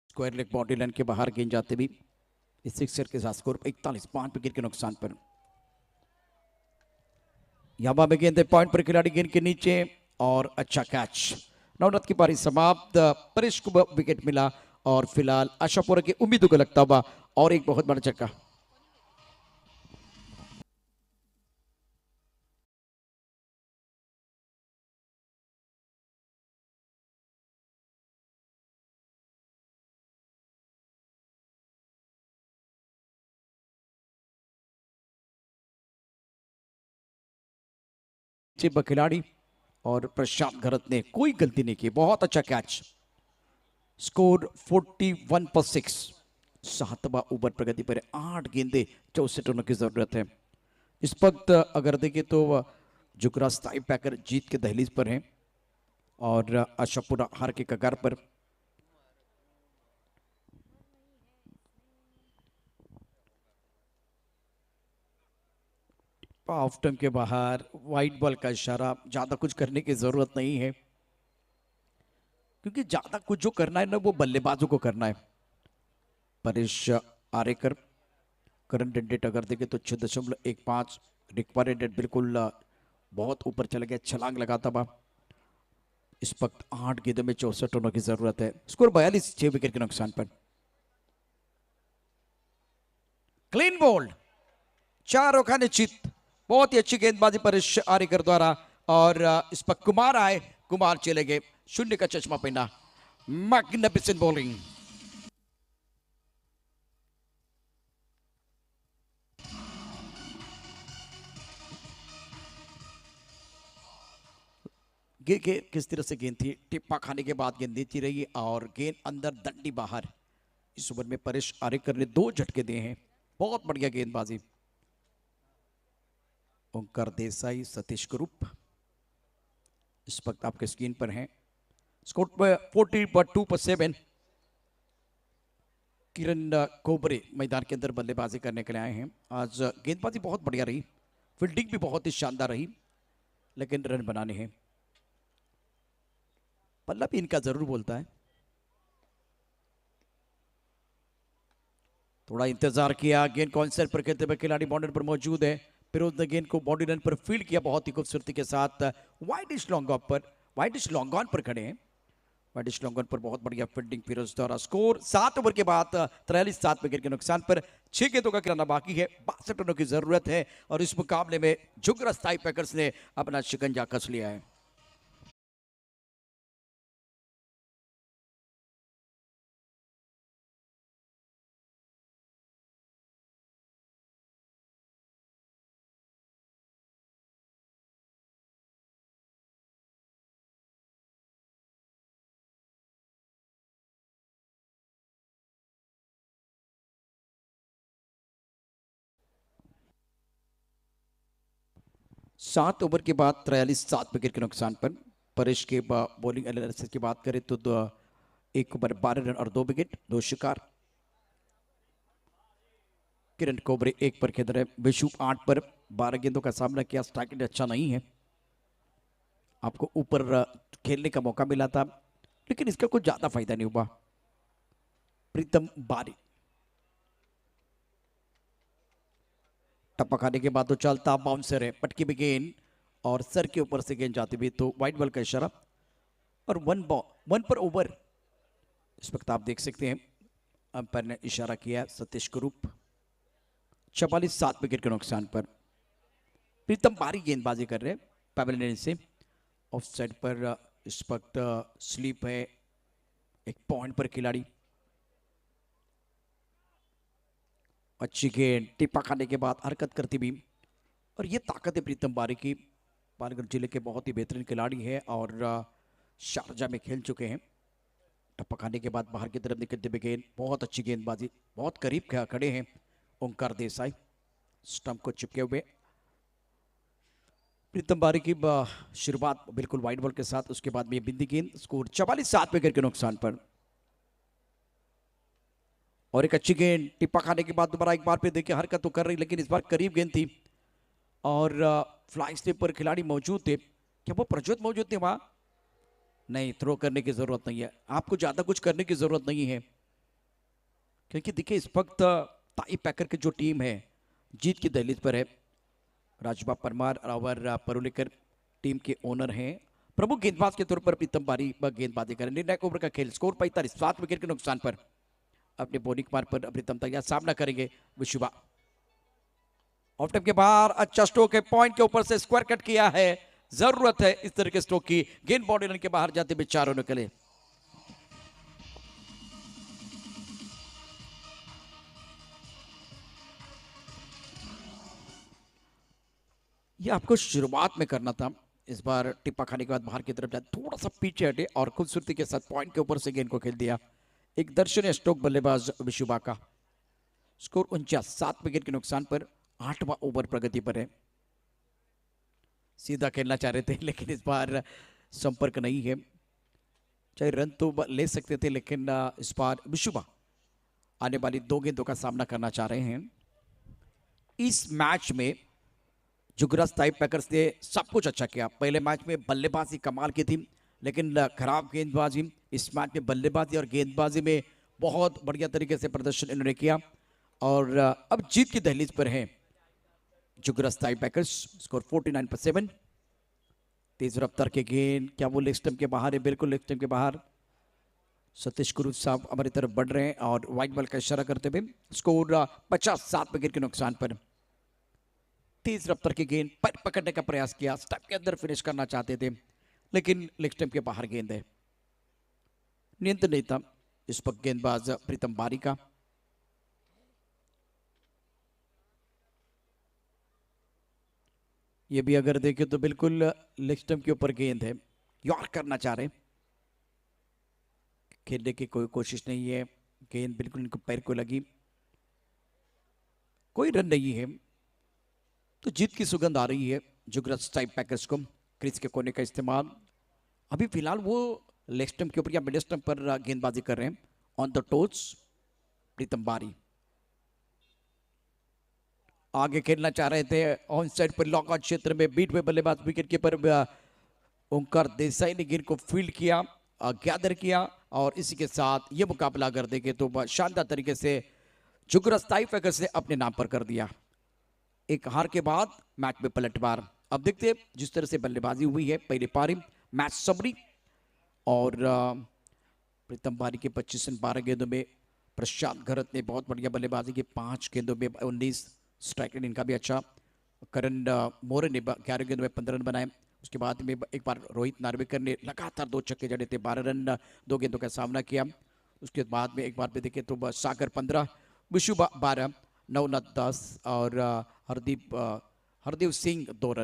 स्क्वायर लेग बॉडी लाइन के बाहर गेंद जाते भी इस सिक्सर के साथ स्कोर 41 5 विकेट के नुकसान पर। यहां में गेंद पॉइंट पर, खिलाड़ी गेंद के नीचे और अच्छा कैच। नवनाथ की पारी समाप्त, परेश को विकेट मिला और फिलहाल आशापुरा की उम्मीदों को लगता हुआ और एक बहुत बड़ा चक्का। खिलाड़ी और प्रशांत घरत ने कोई गलती नहीं की, बहुत अच्छा कैच। स्कोर 41 पर 6, 7वां ओवर प्रगति पर, 8 गेंदे 64 रनों की जरूरत है। इस वक्त अगर देखें तो जुगराज टाई पैकर जीत के दहलीज पर हैं और आशापुरा हार के कगार पर। ऑफ टर्म के बाहर वाइट बॉल का इशारा, ज्यादा कुछ करने की जरूरत नहीं है क्योंकि ज्यादा कुछ जो करना है ना वो बल्लेबाजों को करना है। परेश आरेकर करंट रेट अगर देखें तो 6.15, रिक्वायर्ड रेट बिल्कुल बहुत ऊपर चला गया, छलांग लगाता बा। इस वक्त 8 गेंदों में 64 रनों की जरूरत है। स्कोर 42, 6 विकेट के नुकसान पर। क्लीन बोल्ड, 4 रखा निश्चित, बहुत ही अच्छी गेंदबाजी परेश आरेकर द्वारा और इस पर कुमार आए, कुमार चले गए, 0 का चश्मा पहना। Magnificent bowling. किस तरह से गेंद थी, टिप्पा खाने के बाद गेंद देती रही और गेंद अंदर दंडी बाहर। इस ओवर में परेश आरेकर ने 2 झटके दिए हैं, बहुत बढ़िया गेंदबाजी। ओंकार देसाई, सतीश ग्रुप इस वक्त आपके स्क्रीन पर हैं। स्कोर 40 पर 7। किरण कोबरे मैदान के अंदर बल्लेबाजी करने के लिए आए हैं। आज गेंदबाजी बहुत बढ़िया रही, फील्डिंग भी बहुत ही शानदार रही, लेकिन रन बनाने हैं। पल्ला भी इनका जरूर बोलता है। थोड़ा इंतजार किया, गेंद कॉन्सेप्ट पर खेलते हुए खिलाड़ी बाउंड्री पर मौजूद है। फिरोज ने गेंद को बॉडी रन पर फील्ड किया बहुत ही खूबसूरती के साथ। वाइडिश लॉन्ग ऑन पर खड़े हैं, वाइडिश लॉन्ग ऑन पर बहुत बढ़िया फील्डिंग फिरोज द्वारा। स्कोर 7 ओवर के बाद 43 7 विकेट के नुकसान पर, 6 गेंदों का खिलाना बाकी है, 62 रनों की जरूरत है और इस मुकाबले में जुगराज टाई पैकर्स ने अपना शिकंजा कस लिया है। सात ओवर के बाद 43 7 विकेट के नुकसान पर। परेश के बॉलिंग एनालिसिस की बात करें तो 1 ओवर 12 रन और 2 विकेट, 2 शिकार। किरण कोबरे 1 पर खेल रहे, विशु 8 पर 12 गेंदों का सामना किया। स्ट्राइक रेट अच्छा नहीं है, आपको ऊपर खेलने का मौका मिला था लेकिन इसका कुछ ज्यादा फायदा नहीं हुआ। प्रीतम बारी। टप्पा खाने के बाद तो चलता बाउंसर है, पटकी में गेंद और सर के ऊपर से गेंद जाती हुई तो वाइड बॉल का इशारा और वन पर ओवर। इस वक्त आप देख सकते हैं अंपायर ने इशारा किया सतीश कुरूप। 44 विकेट के नुकसान पर प्रीतम बारी गेंदबाजी कर रहे हैं पैवेलियन से। ऑफ साइड पर इस वक्त स्लीप है, एक पॉइंट पर खिलाड़ी। अच्छी गेंद टिप्पा खाने के बाद हरकत करती भी और ये ताकत है प्रीतम बारी की। पालघर जिले के बहुत ही बेहतरीन खिलाड़ी है और शारजा में खेल चुके हैं। टप्पा खाने के बाद बाहर की तरफ निकलते हुए गेंद, बहुत अच्छी गेंदबाजी, बहुत करीब खड़े हैं ओंकार देसाई। स्टंप को चिपके हुए प्रीतम बारी की शुरुआत बिल्कुल वाइड बॉल के साथ, उसके बाद में बिंदी गेंद। स्कोर 44 विकेट के नुकसान पर और एक अच्छी गेंद टिप्पा खाने के बाद दोबारा एक बार पे देखिए हरकत तो कर रही, लेकिन इस बार करीब गेंद थी और फ्लाई स्लिप पर खिलाड़ी मौजूद थे। क्या वो प्रज्वत मौजूद थे वहां? नहीं, थ्रो करने की जरूरत नहीं है, आपको ज्यादा कुछ करने की जरूरत नहीं है, क्योंकि देखिए इस वक्त ताई पैकर की जो टीम है जीत की दहलीज पर है। राजबा परमार और परुलेकर टीम के ओनर हैं। प्रमुख गेंदबाज के तौर पर प्रीतम बारी गेंदबाजी करें। निर्णायक ओवर का खेल, स्कोर 45, 7 विकेट के नुकसान पर अपने बॉलिंग मार पर प्रीतम तैयार सामना करेंगे विशुभा। ऑफ टाइम के बाहर अच्छा स्ट्रोक है, पॉइंट के ऊपर से स्क्वायर कट किया है। जरूरत है इस तरह के स्ट्रोक की। गेंद बॉडी लाइन के बाहर जाते हुए चारों निकले। ये आपको शुरुआत में करना था। इस बार टिप्पा खाने के बाद बाहर की तरफ जाए, थोड़ा सा पीछे हटे और खूबसूरती के साथ पॉइंट के ऊपर से गेंद को खेल दिया। एक दर्शनीय स्ट्रोक बल्लेबाज विशुभा का। स्कोर 49, 7 विकेट के नुकसान पर 8वां ओवर प्रगति पर है। सीधा खेलना चाह रहे थे लेकिन इस बार संपर्क नहीं है। चाहे रन तो ले सकते थे, लेकिन इस बार विशुभा आने वाली 2 गेंदों का सामना करना चाह रहे हैं। इस मैच में जुगराज ताई पैकर्स ने सब कुछ अच्छा किया। पहले मैच में बल्लेबाजी कमाल की थी, लेकिन खराब गेंदबाजी। इस मैच में बल्लेबाजी और गेंदबाजी में बहुत बढ़िया तरीके से प्रदर्शन इन्होंने किया और अब जीत की दहलीज पर है जुगराज ताई पैकर्स। स्कोर 49 पर 7। तेज रफ्तार के गेंद, क्या वो लेग स्टंप के बाहर है? बिल्कुल लेग स्टंप के बाहर। सतीश कुरूप साहब हमारी तरफ बढ़ रहे हैं और वाइड बॉल का इशारा करते हुए। स्कोर 50, 7 विकेट के नुकसान पर। तेज रफ्तार की गेंद पर पकड़ने का प्रयास किया, स्टंप के अंदर फिनिश करना चाहते थे, लेकिन लेग स्टंप के बाहर गेंद है। नियंत्रण नहीं था इस पर गेंदबाज प्रीतम बारी का। ये भी अगर देखें तो बिल्कुल लेग स्टंप के ऊपर गेंद है। यॉर्क करना चाह रहे, खेलने की कोई कोशिश नहीं है। गेंद बिल्कुल इनको पैर को लगी, कोई रन नहीं है, तो जीत की सुगंध आ रही है जुगराज ताई पैकर्स को। क्रीज के कोने का इस्तेमाल। अभी फिलहाल वो लेग स्टंप के ऊपर या मिड स्टंप पर गेंदबाजी कर रहे हैं। ऑन द टोच प्रीतम बारी आगे खेलना चाह रहे थे। ऑन साइड पर लॉकआउट क्षेत्र में बीट हुए बल्लेबाज विकेट कीपर ओंकार देसाई ने गेंद को फील्ड किया, गैदर किया और इसी के साथ ये मुकाबला अगर देखें तो शानदार तरीके से जुगराज ताई पैकर्स ने अपने नाम पर कर दिया। एक हार के बाद मैच में पलटवार। अब देखते हैं जिस तरह से बल्लेबाजी हुई है पहली पारी, मैच समरी और प्रीतम बारी के 25 रन 12 गेंदों में। प्रशांत घरत ने बहुत बढ़िया बल्लेबाजी की, 5 गेंदों में 19। स्ट्राइक रेट इनका भी अच्छा। करण मोरे ने 11 गेंदों में 15 रन बनाए। उसके बाद में एक बार रोहित नार्वेकर ने लगातार 2 छक्के जड़े थे, 12 रन 2 गेंदों का सामना किया। उसके बाद में एक बार पे देखे तो सागर 15, विशुभा 12, नवनाथ 10 और हरदीप सिंह 2 रन।